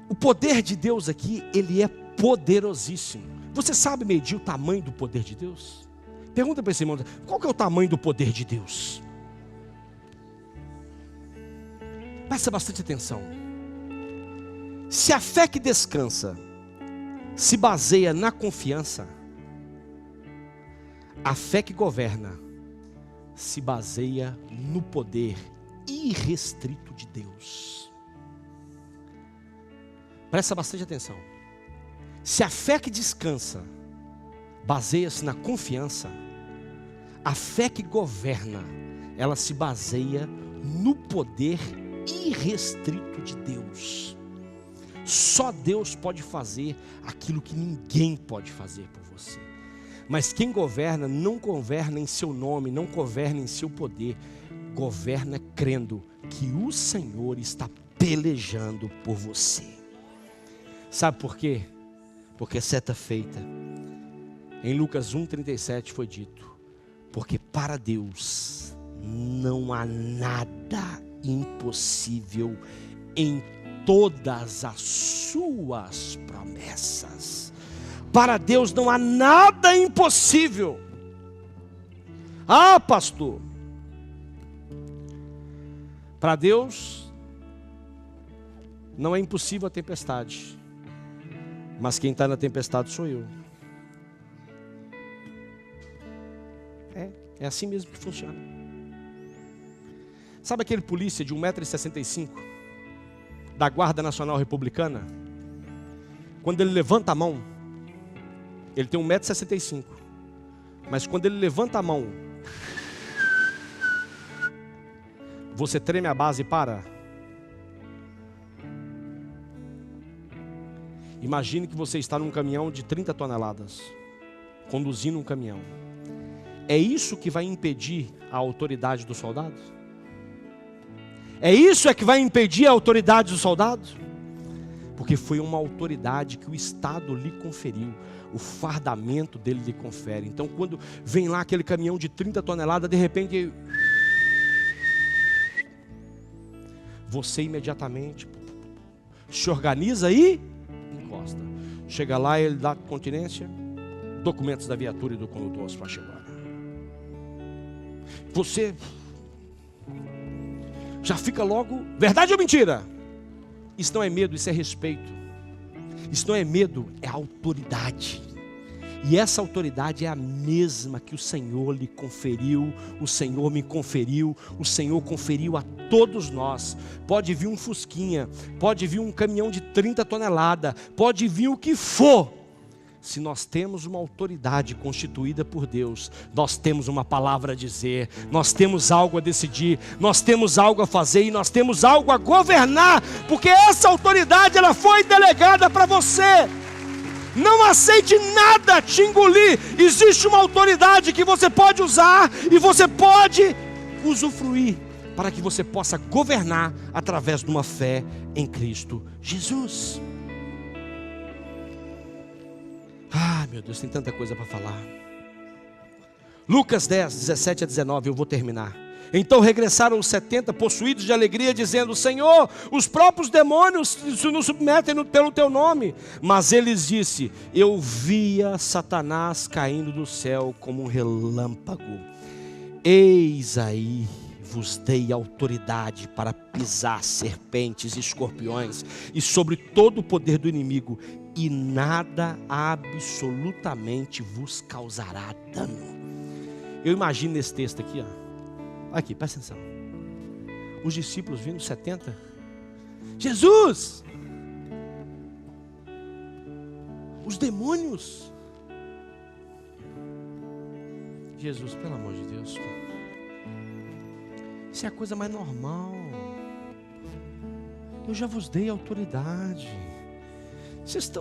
o poder de Deus aqui, ele é poderosíssimo. Você sabe medir o tamanho do poder de Deus? Pergunta para esse irmão, qual que é o tamanho do poder de Deus? Presta bastante atenção. Se a fé que descansa se baseia na confiança, a fé que governa se baseia no poder irrestrito de Deus. Presta bastante atenção. Se a fé que descansa baseia-se na confiança, a fé que governa, ela se baseia no poder irrestrito de Deus. Só Deus pode fazer aquilo que ninguém pode fazer por você. Mas quem governa, não governa em seu nome, não governa em seu poder, governa crendo que o Senhor está pelejando por você. Sabe por quê? Porque certa feita, em Lucas 1,37 foi dito: porque para Deus não há nada impossível em todas as suas promessas. Para Deus não há nada impossível. Ah, pastor, para Deus não é impossível a tempestade, mas quem está na tempestade sou eu. É assim mesmo que funciona. Sabe aquele polícia de 1,65 m da Guarda Nacional Republicana? Quando ele levanta a mão, ele tem 1,65 m, mas quando ele levanta a mão, você treme a base e para. Imagine que você está num caminhão de 30 toneladas, conduzindo um caminhão. É isso que vai impedir a autoridade do soldado? É isso que vai impedir a autoridade do soldado? Porque foi uma autoridade que o Estado lhe conferiu, o fardamento dele lhe confere. Então quando vem lá aquele caminhão de 30 toneladas, de repente, você imediatamente se organiza e encosta. Chega lá, ele dá continência, documentos da viatura e do condutor, se faz chegar. Você já fica logo, verdade ou mentira? Isso não é medo, isso é respeito. Isso não é medo, é autoridade. E essa autoridade é a mesma que o Senhor lhe conferiu, o Senhor me conferiu, o Senhor conferiu a todos nós. Pode vir um fusquinha, pode vir um caminhão de 30 toneladas, pode vir o que for. Se nós temos uma autoridade constituída por Deus, nós temos uma palavra a dizer, nós temos algo a decidir, nós temos algo a fazer e nós temos algo a governar, porque essa autoridade ela foi delegada para você. Não aceite nada te engolir. Existe uma autoridade que você pode usar e você pode usufruir para que você possa governar através de uma fé em Cristo Jesus. Ah, meu Deus, tem tanta coisa para falar. Lucas 10, 17 a 19, eu vou terminar. Então regressaram os 70 possuídos de alegria, dizendo: Senhor, os próprios demônios se nos submetem pelo teu nome. Mas ele lhes disse: eu via Satanás caindo do céu como um relâmpago. Eis aí vos dei autoridade para pisar serpentes e escorpiões e sobre todo o poder do inimigo, e nada absolutamente vos causará dano. Eu imagino nesse texto aqui, aqui, presta atenção. Os discípulos vindo 70. Jesus! Os demônios. Jesus, pelo amor de Deus. Isso é a coisa mais normal. Eu já vos dei autoridade. Vocês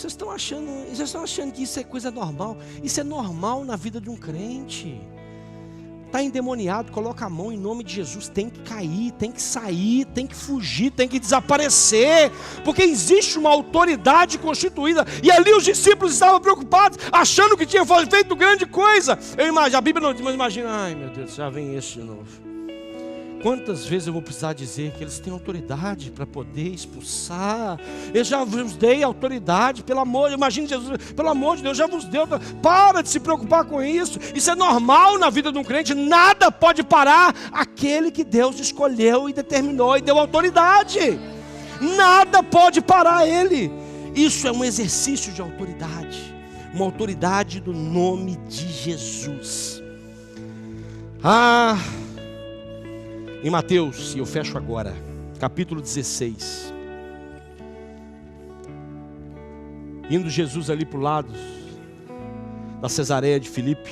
estão achando que isso é coisa normal? Isso é normal na vida de um crente. Está endemoniado, coloca a mão em nome de Jesus. Tem que cair, tem que sair, tem que fugir, tem que desaparecer. Porque existe uma autoridade constituída. E ali os discípulos estavam preocupados, achando que tinham feito grande coisa. Eu imagino, a Bíblia não diz, mas imagina, ai meu Deus, já vem esse de novo. Quantas vezes eu vou precisar dizer que eles têm autoridade para poder expulsar? Eu já vos dei autoridade, pelo amor, imagine Jesus, pelo amor de Deus, já vos deu. Para de se preocupar com isso. Isso é normal na vida de um crente. Nada pode parar aquele que Deus escolheu e determinou e deu autoridade. Nada pode parar ele. Isso é um exercício de autoridade, uma autoridade do nome de Jesus. Em Mateus, e eu fecho agora, capítulo 16. Indo Jesus ali para o lado da Cesareia de Filipe,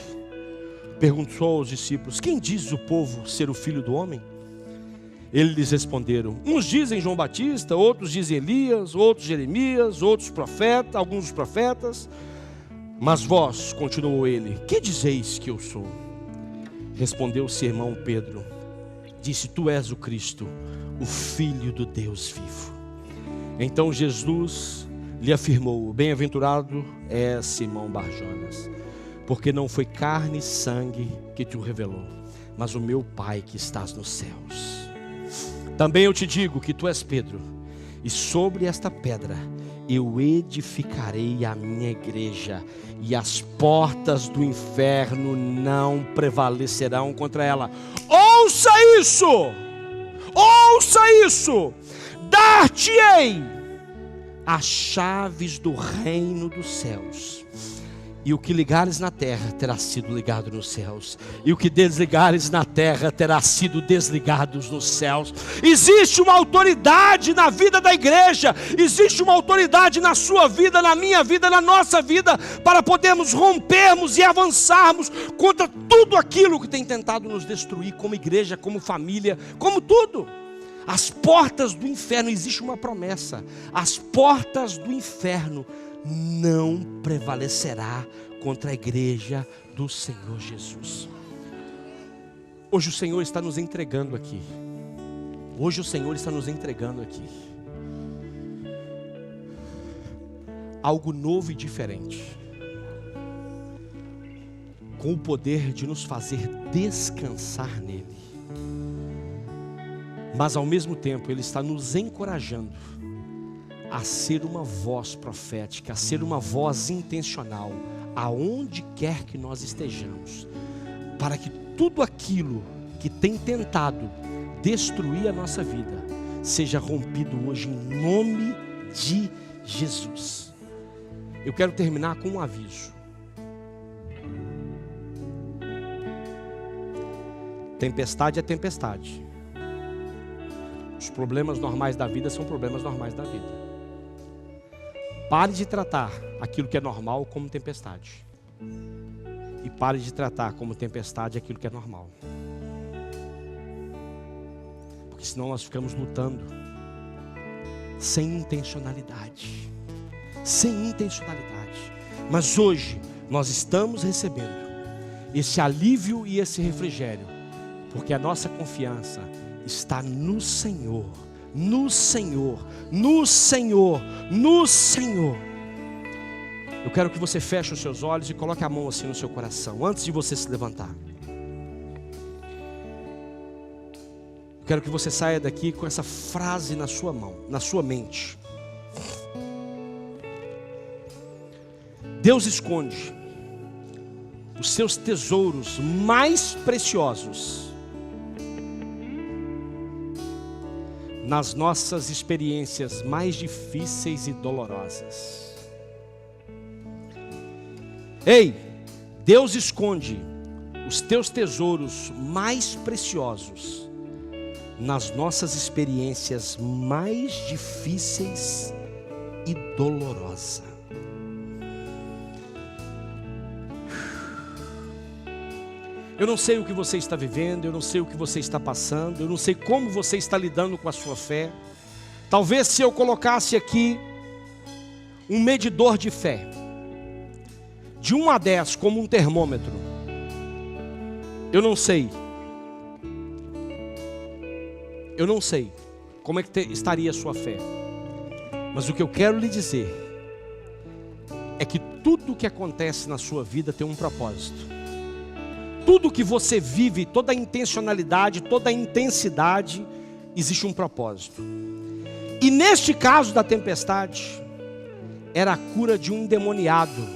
perguntou aos discípulos: quem diz o povo ser o Filho do Homem? Eles lhes responderam: uns dizem João Batista, outros dizem Elias, outros Jeremias, outros profetas, alguns dos profetas. Mas vós, continuou ele, que dizeis que eu sou? Respondeu-se irmão Pedro, disse: tu és o Cristo, o Filho do Deus vivo. Então Jesus lhe afirmou: bem-aventurado és Simão Barjonas, porque não foi carne e sangue que te o revelou, mas o meu Pai que estás nos céus. Também eu te digo que tu és Pedro, e sobre esta pedra eu edificarei a minha igreja, e as portas do inferno não prevalecerão contra ela. Ouça isso! Ouça isso! Dar-te-ei as chaves do reino dos céus. E o que ligares na terra terá sido ligado nos céus, e o que desligares na terra terá sido desligado nos céus. Existe uma autoridade na vida da igreja, existe uma autoridade na sua vida, na minha vida, na nossa vida, para podermos rompermos e avançarmos contra tudo aquilo que tem tentado nos destruir, como igreja, como família, como tudo. As portas do inferno, existe uma promessa: as portas do inferno não prevalecerá contra a igreja do Senhor Jesus. Hoje o Senhor está nos entregando aqui. Hoje o Senhor está nos entregando aqui algo novo e diferente, com o poder de nos fazer descansar nele. Mas ao mesmo tempo Ele está nos encorajando a ser uma voz profética, a ser uma voz intencional, aonde quer que nós estejamos, para que tudo aquilo que tem tentado destruir a nossa vida seja rompido hoje em nome de Jesus. Eu quero terminar com um aviso. Tempestade é tempestade. Os problemas normais da vida são problemas normais da vida. Pare de tratar aquilo que é normal como tempestade. E pare de tratar como tempestade aquilo que é normal. Porque senão nós ficamos lutando sem intencionalidade. Sem intencionalidade. Mas hoje nós estamos recebendo esse alívio e esse refrigério, porque a nossa confiança está no Senhor. No Senhor, no Senhor, no Senhor. Eu quero que você feche os seus olhos e coloque a mão assim no seu coração, antes de você se levantar. Eu quero que você saia daqui com essa frase na sua mão, na sua mente. Deus esconde os seus tesouros mais preciosos nas nossas experiências mais difíceis e dolorosas. Ei, Deus esconde os teus tesouros mais preciosos nas nossas experiências mais difíceis e dolorosas. Eu não sei o que você está vivendo, eu não sei o que você está passando, eu não sei como você está lidando com a sua fé. Talvez se eu colocasse aqui um medidor de fé, de 1 a 10 como um termômetro, eu não sei como é que estaria a sua fé. Mas o que eu quero lhe dizer é que tudo o que acontece na sua vida tem um propósito. Tudo que você vive, toda a intencionalidade, toda a intensidade, existe um propósito. E neste caso da tempestade, era a cura de um endemoniado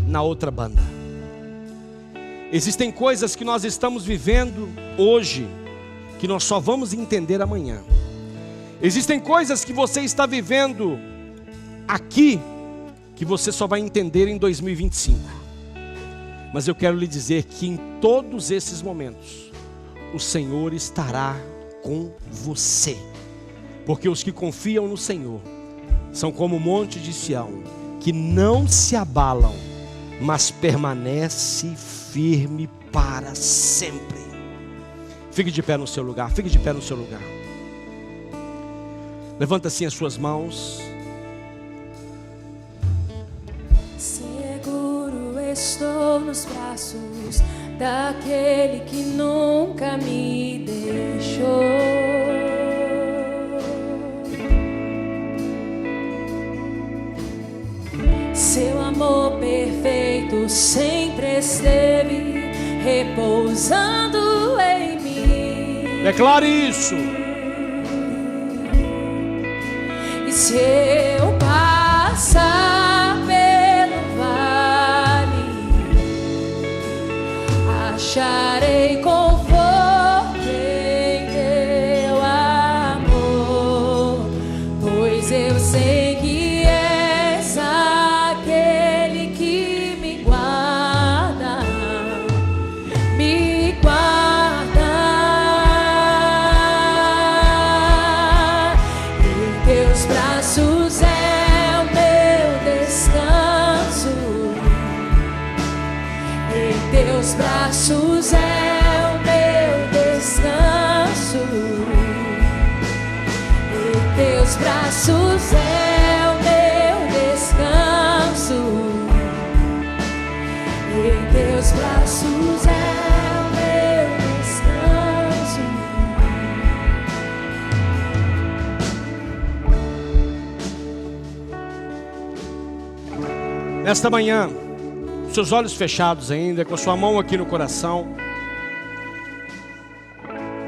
na outra banda. Existem coisas que nós estamos vivendo hoje, que nós só vamos entender amanhã. Existem coisas que você está vivendo aqui, que você só vai entender em 2025. Mas eu quero lhe dizer que em todos esses momentos, o Senhor estará com você. Porque os que confiam no Senhor são como o monte de Sião, que não se abalam, mas permanece firme para sempre. Fique de pé no seu lugar, fique de pé no seu lugar. Levanta assim as suas mãos. Estou nos braços daquele que nunca me deixou. Seu amor perfeito sempre esteve repousando em mim. Declare isso. E se eu passar acharei conforto em teu amor, pois eu sei que és aquele que me guarda, me guarda. Em teus braços é o meu descanso. Em teus braços é o meu descanso. Em teus braços é o meu descanso. Em teus braços é o meu descanso. Nesta manhã, seus olhos fechados ainda, com a sua mão aqui no coração,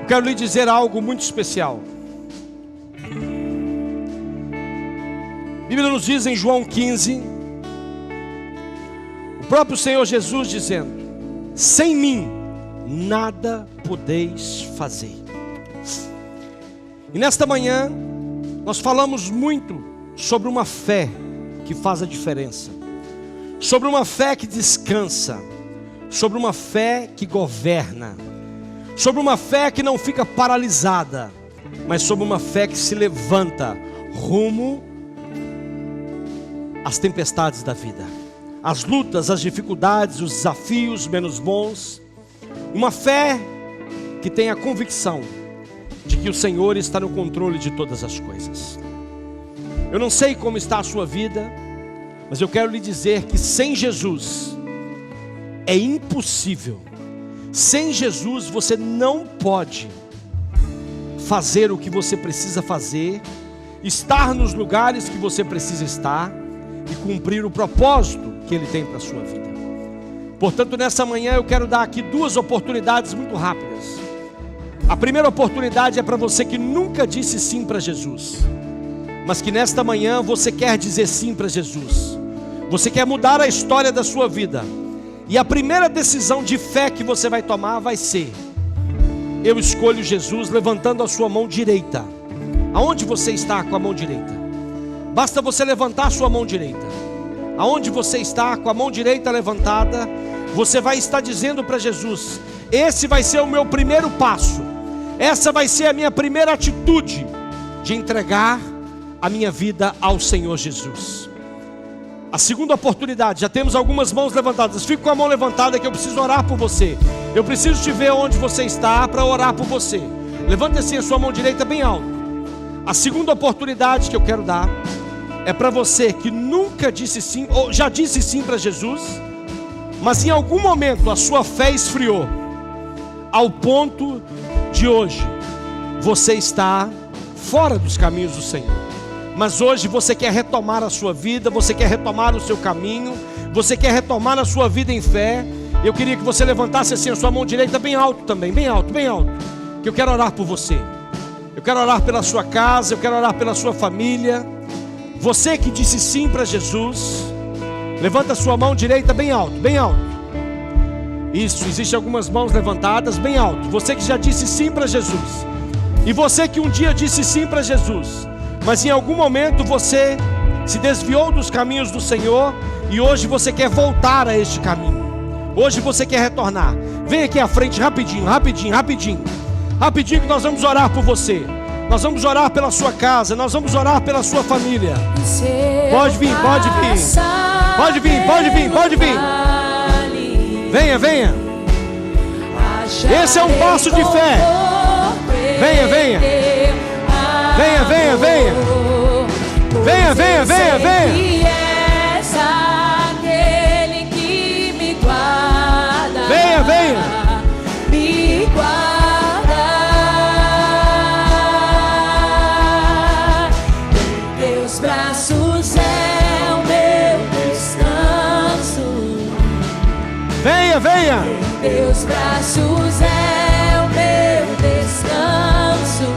eu quero lhe dizer algo muito especial. A Bíblia nos diz em João 15, o próprio Senhor Jesus dizendo: sem mim nada podeis fazer. E nesta manhã nós falamos muito sobre uma fé que faz a diferença, sobre uma fé que descansa, sobre uma fé que governa, sobre uma fé que não fica paralisada, mas sobre uma fé que se levanta rumo as tempestades da vida, as lutas, as dificuldades, os desafios menos bons. Uma fé que tem a convicção de que o Senhor está no controle de todas as coisas. Eu não sei como está a sua vida, mas eu quero lhe dizer que sem Jesus é impossível. Sem Jesus você não pode fazer o que você precisa fazer, estar nos lugares que você precisa estar e cumprir o propósito que Ele tem para a sua vida. Portanto, nessa manhã eu quero dar aqui 2 oportunidades muito rápidas. A primeira oportunidade é para você que nunca disse sim para Jesus, mas que nesta manhã você quer dizer sim para Jesus. Você quer mudar a história da sua vida. E a primeira decisão de fé que você vai tomar vai ser: eu escolho Jesus, levantando a sua mão direita. Aonde você está com a mão direita? Basta você levantar a sua mão direita. Aonde você está com a mão direita levantada, você vai estar dizendo para Jesus: esse vai ser o meu primeiro passo, essa vai ser a minha primeira atitude de entregar a minha vida ao Senhor Jesus. A segunda oportunidade, já temos algumas mãos levantadas. Fique com a mão levantada que eu preciso orar por você. Eu preciso te ver onde você está para orar por você. Levante assim a sua mão direita bem alto. A segunda oportunidade que eu quero dar é para você que nunca disse sim, ou já disse sim para Jesus, mas em algum momento a sua fé esfriou, ao ponto de hoje você está fora dos caminhos do Senhor. Mas hoje você quer retomar a sua vida, você quer retomar o seu caminho, você quer retomar a sua vida em fé. Eu queria que você levantasse assim a sua mão direita bem alto também, bem alto, que eu quero orar por você. Eu quero orar pela sua casa, eu quero orar pela sua família. Você que disse sim para Jesus, levanta a sua mão direita bem alto, bem alto. Isso, existem algumas mãos levantadas bem alto. Você que já disse sim para Jesus. E você que um dia disse sim para Jesus, mas em algum momento você se desviou dos caminhos do Senhor e hoje você quer voltar a este caminho. Hoje você quer retornar. Vem aqui à frente rapidinho que nós vamos orar por você. Nós vamos orar pela sua casa, nós vamos orar pela sua família. Pode vir. Venha. Esse é um passo de fé. Venha. Venha. Me guarda. Teus braços é o meu descanso. Venha. Teus braços é o meu descanso.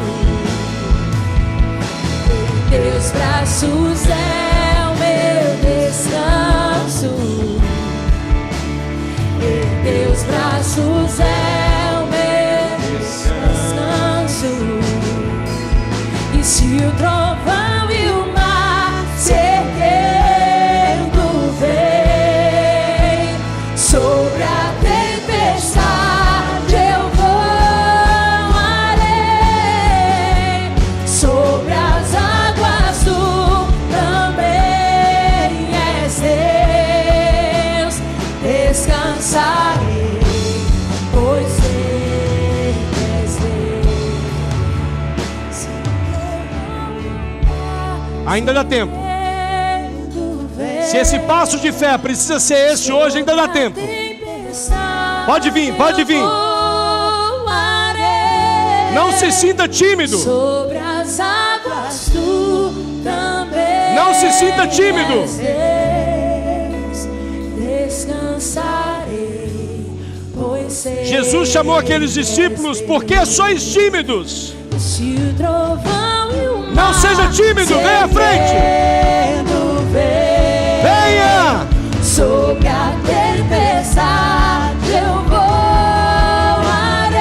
Teus braços é o meu descanso. Teus braços é o meu descanso. E se o trovão e o mar se erguendo vem sobre a tempestade, eu voarei sobre as águas. Tu também és Deus. Descansarei, pois sei que és Deus. Ainda dá tempo. Se esse passo de fé precisa ser esse hoje, ainda dá tempo. Pode vir. Não se sinta tímido. Sobre as águas tu também. Não se sinta tímido. Descansarei, pois sei. Jesus chamou aqueles discípulos: por que sois tímidos? Se o trovão e o Não seja tímido, venha à frente. Venha. Sobre a tempestade eu voarei.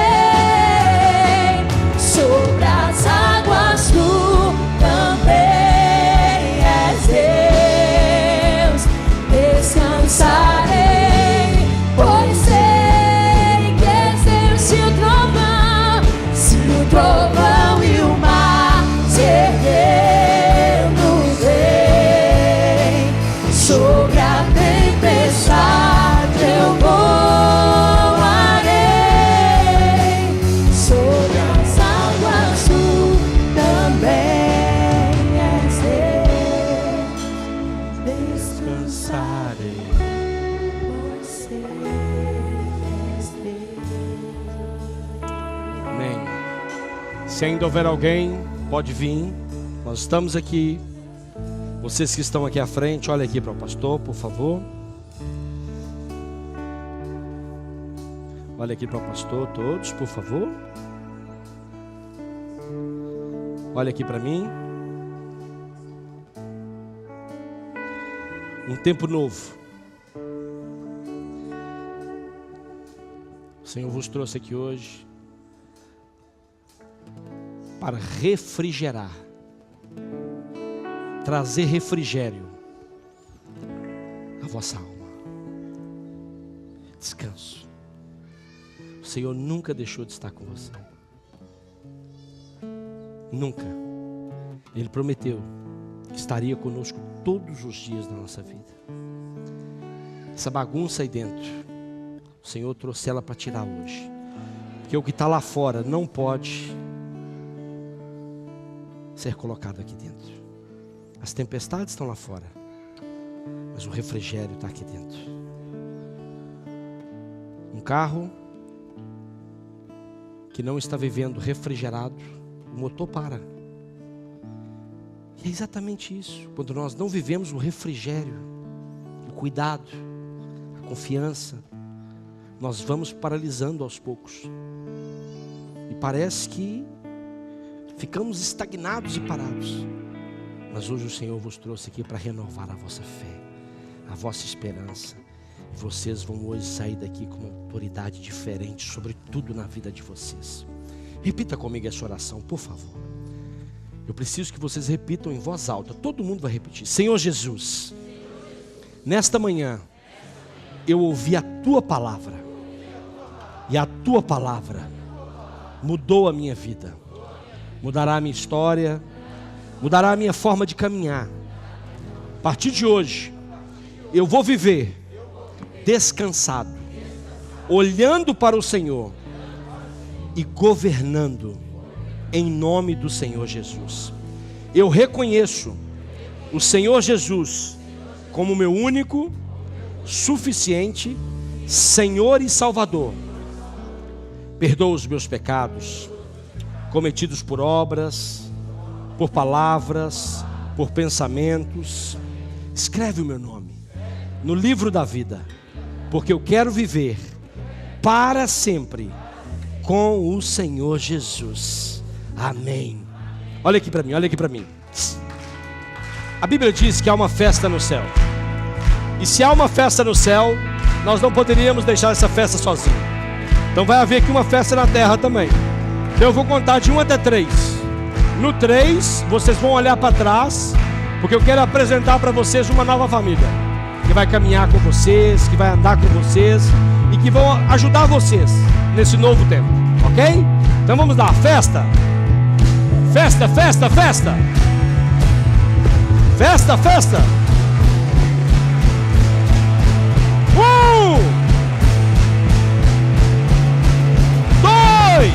Sobre as águas tu também és Deus. Descansarei, pois sei que és Deus. Se o trovão e o mar se erguendo vem Se ainda houver alguém, pode vir. Nós estamos aqui. Vocês que estão aqui à frente, olha aqui para o pastor, por favor. Olha aqui para o pastor, todos, por favor. Olha aqui para mim. Um tempo novo. O Senhor vos trouxe aqui hoje para refrigerar, trazer refrigério à vossa alma. Descanso. O Senhor nunca deixou de estar com você. Nunca. Ele prometeu que estaria conosco todos os dias da nossa vida. Essa bagunça aí dentro, o Senhor trouxe ela para tirar hoje. Porque o que está lá fora não pode ser colocado aqui dentro. As tempestades estão lá fora, mas o refrigério está aqui dentro. Um carro que não está vivendo refrigerado, o motor para. E é exatamente isso. Quando nós não vivemos o refrigério, o cuidado, a confiança, nós vamos paralisando aos poucos. E parece que ficamos estagnados e parados. Mas hoje o Senhor vos trouxe aqui para renovar a vossa fé, a vossa esperança. E vocês vão hoje sair daqui com uma autoridade diferente sobre tudo na vida de vocês. Repita comigo essa oração, por favor. Eu preciso que vocês repitam em voz alta. Todo mundo vai repetir. Senhor Jesus, nesta manhã eu ouvi a Tua palavra. E a Tua palavra mudou a minha vida. Mudará a minha história. Mudará a minha forma de caminhar. A partir de hoje, eu vou viver descansado, olhando para o Senhor e governando em nome do Senhor Jesus. Eu reconheço o Senhor Jesus como meu único, suficiente Senhor e Salvador. Perdoa os meus pecados cometidos por obras, por palavras, por pensamentos. Escreve o meu nome no livro da vida, porque eu quero viver para sempre com o Senhor Jesus. Amém. Olha aqui para mim, olha aqui para mim. A Bíblia diz que há uma festa no céu. E se há uma festa no céu, nós não poderíamos deixar essa festa sozinho. Então vai haver aqui uma festa na terra também. Então eu vou contar de 1 até 3. No 3, vocês vão olhar para trás, porque eu quero apresentar para vocês uma nova família, que vai caminhar com vocês, que vai andar com vocês e que vão ajudar vocês nesse novo tempo, ok? Então vamos lá, festa! Festa, festa, festa! Festa, festa! 2,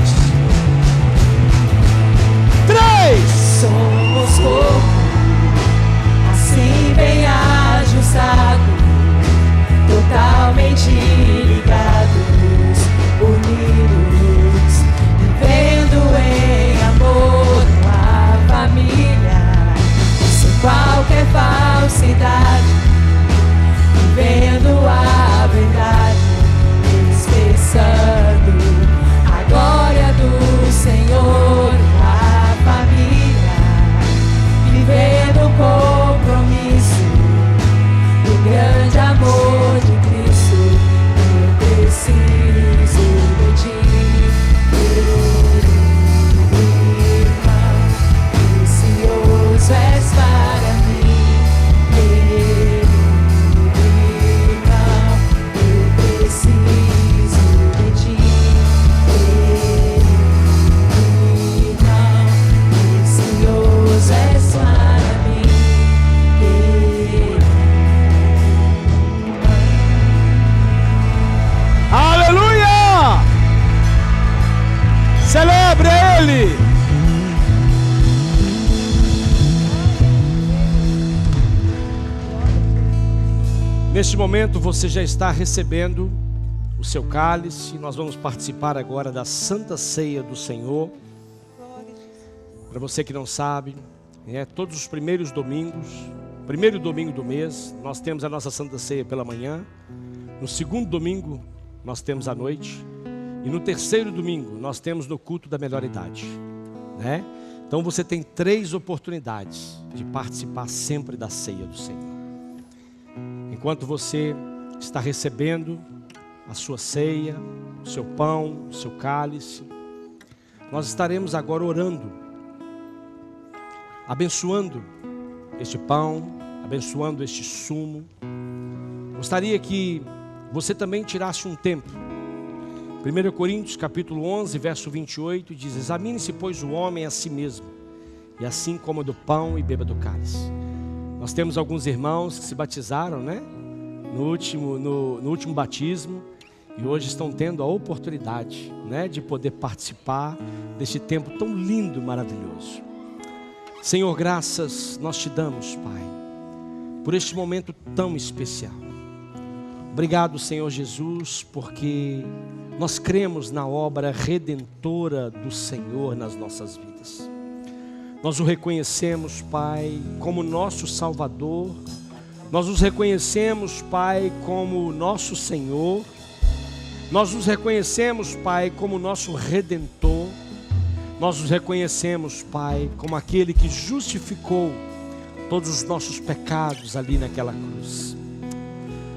3. Somos corpo, assim bem ajustado, totalmente ligados, unidos, vivendo em amor a família, sem qualquer falsidade, vivendo a verdade, expressando a glória do Senhor, a família, vivendo o compromisso do grande amor de Cristo. Eu preciso de ti, irmão, precioso és para mim, irmão, eu preciso de ti, irmão, precioso és para mim, Aleluia! Celebre Ele! Neste momento você já está recebendo o seu cálice. Nós vamos participar agora da Santa Ceia do Senhor. Para você que não sabe, todos os primeiros domingos, primeiro domingo do mês, nós temos a nossa Santa Ceia pela manhã. No segundo domingo, nós temos à noite. E no terceiro domingo, nós temos no culto da melhor idade, né? Então você tem 3 oportunidades de participar sempre da ceia do Senhor. Enquanto você está recebendo a sua ceia, o seu pão, o seu cálice, nós estaremos agora orando, abençoando este pão, abençoando este sumo. Gostaria que você também tirasse um tempo. 1 Coríntios capítulo 11, verso 28 diz: examine-se, pois, o homem a si mesmo, e assim coma do pão e beba do cálice. Nós temos alguns irmãos que se batizaram, né? No último batismo, e hoje estão tendo a oportunidade, né, de poder participar deste tempo tão lindo e maravilhoso. Senhor, graças nós te damos, Pai, por este momento tão especial. Obrigado, Senhor Jesus, porque nós cremos na obra redentora do Senhor nas nossas vidas. Nós o reconhecemos, Pai, como nosso Salvador. Nós os reconhecemos, Pai, como nosso Senhor. Nós os reconhecemos, Pai, como nosso Redentor. Nós os reconhecemos, Pai, como aquele que justificou todos os nossos pecados ali naquela cruz.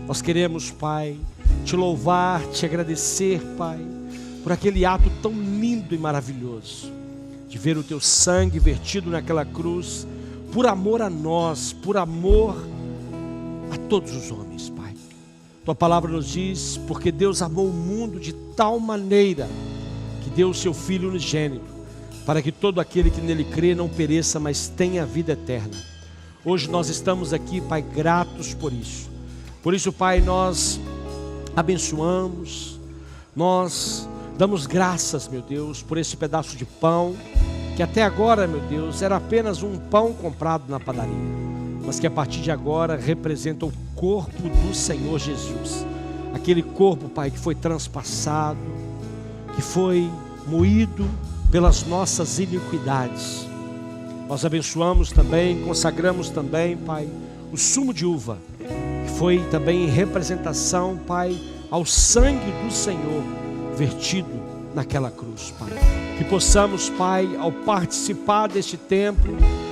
Nós queremos, Pai, te louvar, te agradecer, Pai, por aquele ato tão lindo e maravilhoso, de ver o teu sangue vertido naquela cruz, por amor a nós, por amor a todos os homens, Pai. Tua palavra nos diz: porque Deus amou o mundo de tal maneira, que deu o seu Filho unigênito, para que todo aquele que nele crê não pereça, mas tenha a vida eterna. Hoje nós estamos aqui, Pai, gratos por isso. Por isso, Pai, nós abençoamos, nós damos graças, meu Deus, por esse pedaço de pão, que até agora, meu Deus, era apenas um pão comprado na padaria, mas que a partir de agora representa o corpo do Senhor Jesus. Aquele corpo, Pai, que foi transpassado, que foi moído pelas nossas iniquidades. Nós abençoamos também, consagramos também, Pai, o sumo de uva, que foi também em representação, Pai, ao sangue do Senhor vertido naquela cruz, Pai. Que possamos, Pai, ao participar deste tempo,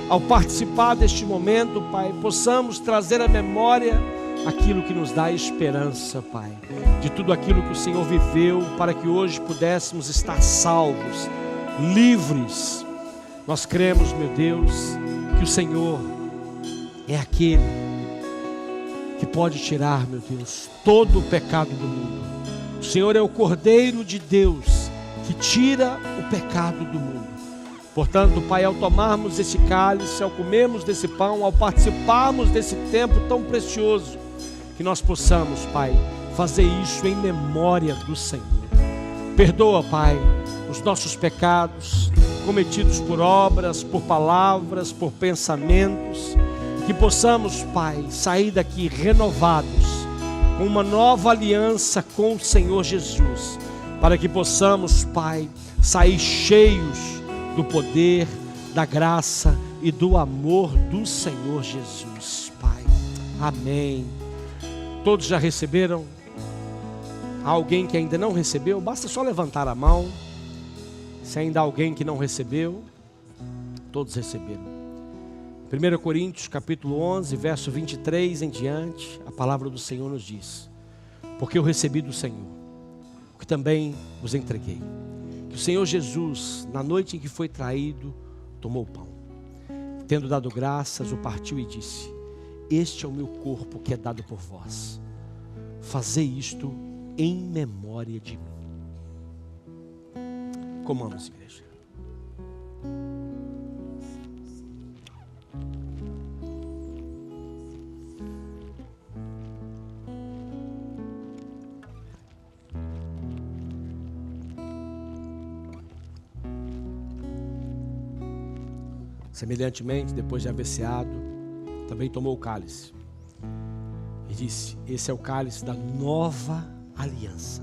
ao participar deste momento, Pai, possamos trazer à memória aquilo que nos dá esperança, Pai, de tudo aquilo que o Senhor viveu, para que hoje pudéssemos estar salvos, livres. Nós cremos, meu Deus, que o Senhor é aquele que pode tirar, meu Deus, todo o pecado do mundo. O Senhor é o Cordeiro de Deus que tira o pecado do mundo. Portanto, Pai, ao tomarmos esse cálice, ao comermos desse pão, ao participarmos desse tempo tão precioso, que nós possamos, Pai, fazer isso em memória do Senhor. Perdoa, Pai, os nossos pecados cometidos por obras, por palavras, por pensamentos, que possamos, Pai, sair daqui renovados, com uma nova aliança com o Senhor Jesus, para que possamos, Pai, sair cheios do poder, da graça e do amor do Senhor Jesus, Pai. Amém. Todos já receberam? Há alguém que ainda não recebeu? Basta só levantar a mão. Se ainda há alguém que não recebeu, todos receberam. 1 Coríntios capítulo 11, verso 23 em diante, a palavra do Senhor nos diz: porque eu recebi do Senhor o que também vos entreguei, que o Senhor Jesus, na noite em que foi traído, tomou o pão, tendo dado graças, o partiu e disse: este é o meu corpo que é dado por vós, fazei isto em memória de mim. Comamos, igreja. Semelhantemente, depois de haver ceado, também tomou o cálice e disse: esse é o cálice da nova aliança.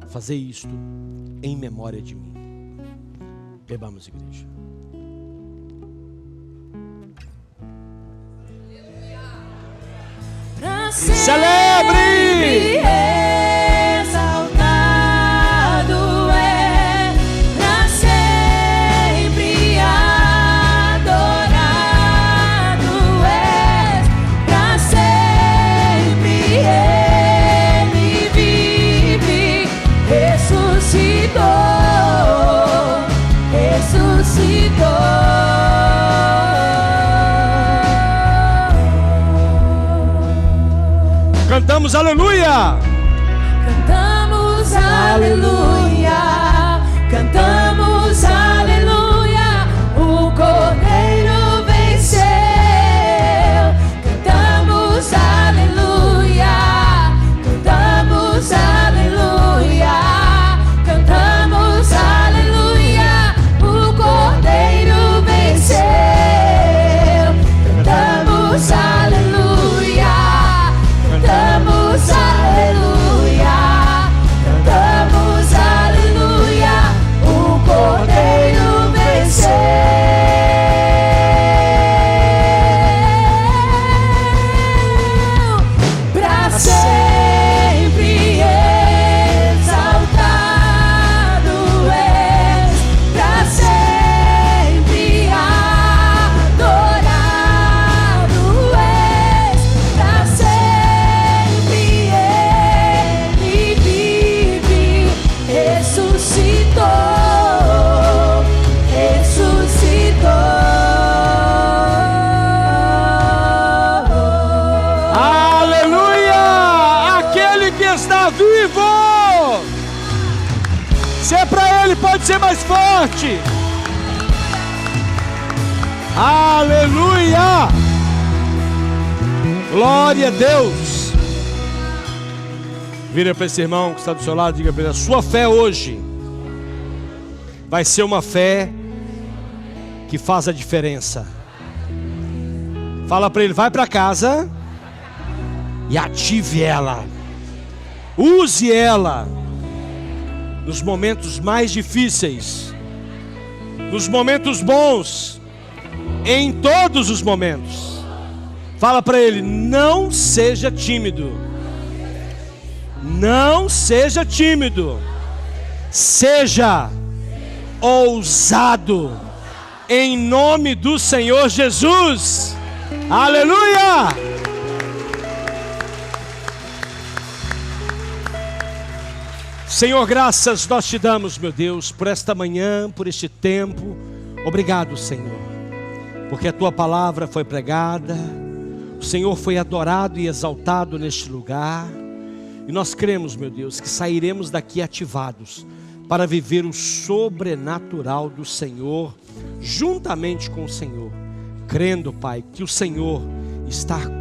Fazei isto em memória de mim. Bebamos, igreja. Pra Celebre! exaltado é, pra sempre adorado é, pra sempre ele vive, ressuscitou. Cantamos aleluia! Cantamos aleluia! Cantamos aleluia! O Cordeiro venceu! Cantamos aleluia! Cantamos aleluia! Cantamos aleluia! O Cordeiro venceu! Cantamos aleluia! Cantamos aleluia, cantamos aleluia, o Cordeiro venceu. Pra sempre exaltado és, pra sempre adorado és, pra sempre ele vive, ressuscitou, Aleluia! Aquele que está vivo! Se é para ele, pode ser mais forte. Aleluia! Glória a Deus! Vira para esse irmão que está do seu lado e diga para ele: a sua fé hoje vai ser uma fé que faz a diferença. Fala para ele: vai para casa e ative ela. Use ela nos momentos mais difíceis, nos momentos bons, em todos os momentos. Fala para ele: não seja tímido. Não seja tímido. Seja ousado. Em nome do Senhor Jesus. Aleluia! Senhor, graças nós te damos, meu Deus, por esta manhã, por este tempo. Obrigado, Senhor, porque a tua palavra foi pregada, o Senhor foi adorado e exaltado neste lugar. E nós cremos, meu Deus, que sairemos daqui ativados para viver o sobrenatural do Senhor, juntamente com o Senhor, crendo, Pai, que o Senhor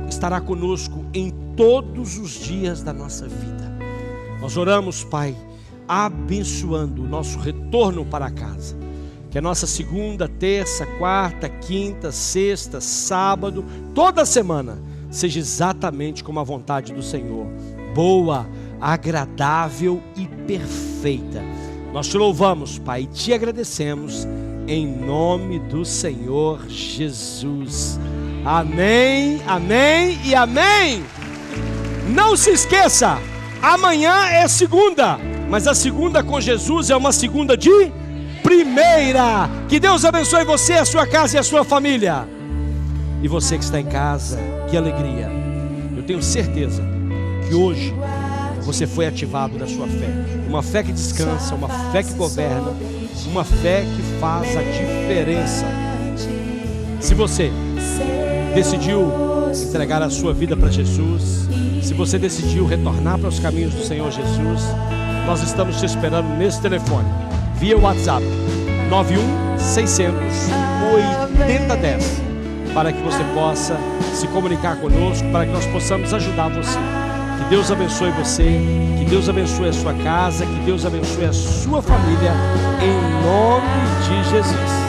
estará conosco em todos os dias da nossa vida. Nós oramos, Pai, abençoando o nosso retorno para casa. Que a nossa segunda, terça, quarta, quinta, sexta, sábado, toda semana, seja exatamente como a vontade do Senhor. Boa, agradável e perfeita. Nós te louvamos, Pai, e te agradecemos em nome do Senhor Jesus. Amém, amém e amém. Não se esqueça, amanhã é segunda, mas a segunda com Jesus é uma segunda de primeira. Que Deus abençoe você, a sua casa e a sua família. E você que está em casa, que alegria. Eu tenho certeza que hoje você foi ativado na sua fé. Uma fé que descansa, uma fé que governa, uma fé que faz a diferença. Se você decidiu entregar a sua vida para Jesus, se você decidiu retornar para os caminhos do Senhor Jesus, nós estamos te esperando nesse telefone, via WhatsApp 91-600-8010, para que você possa se comunicar conosco, para que nós possamos ajudar você. Que Deus abençoe você, que Deus abençoe a sua casa, que Deus abençoe a sua família, em nome de Jesus.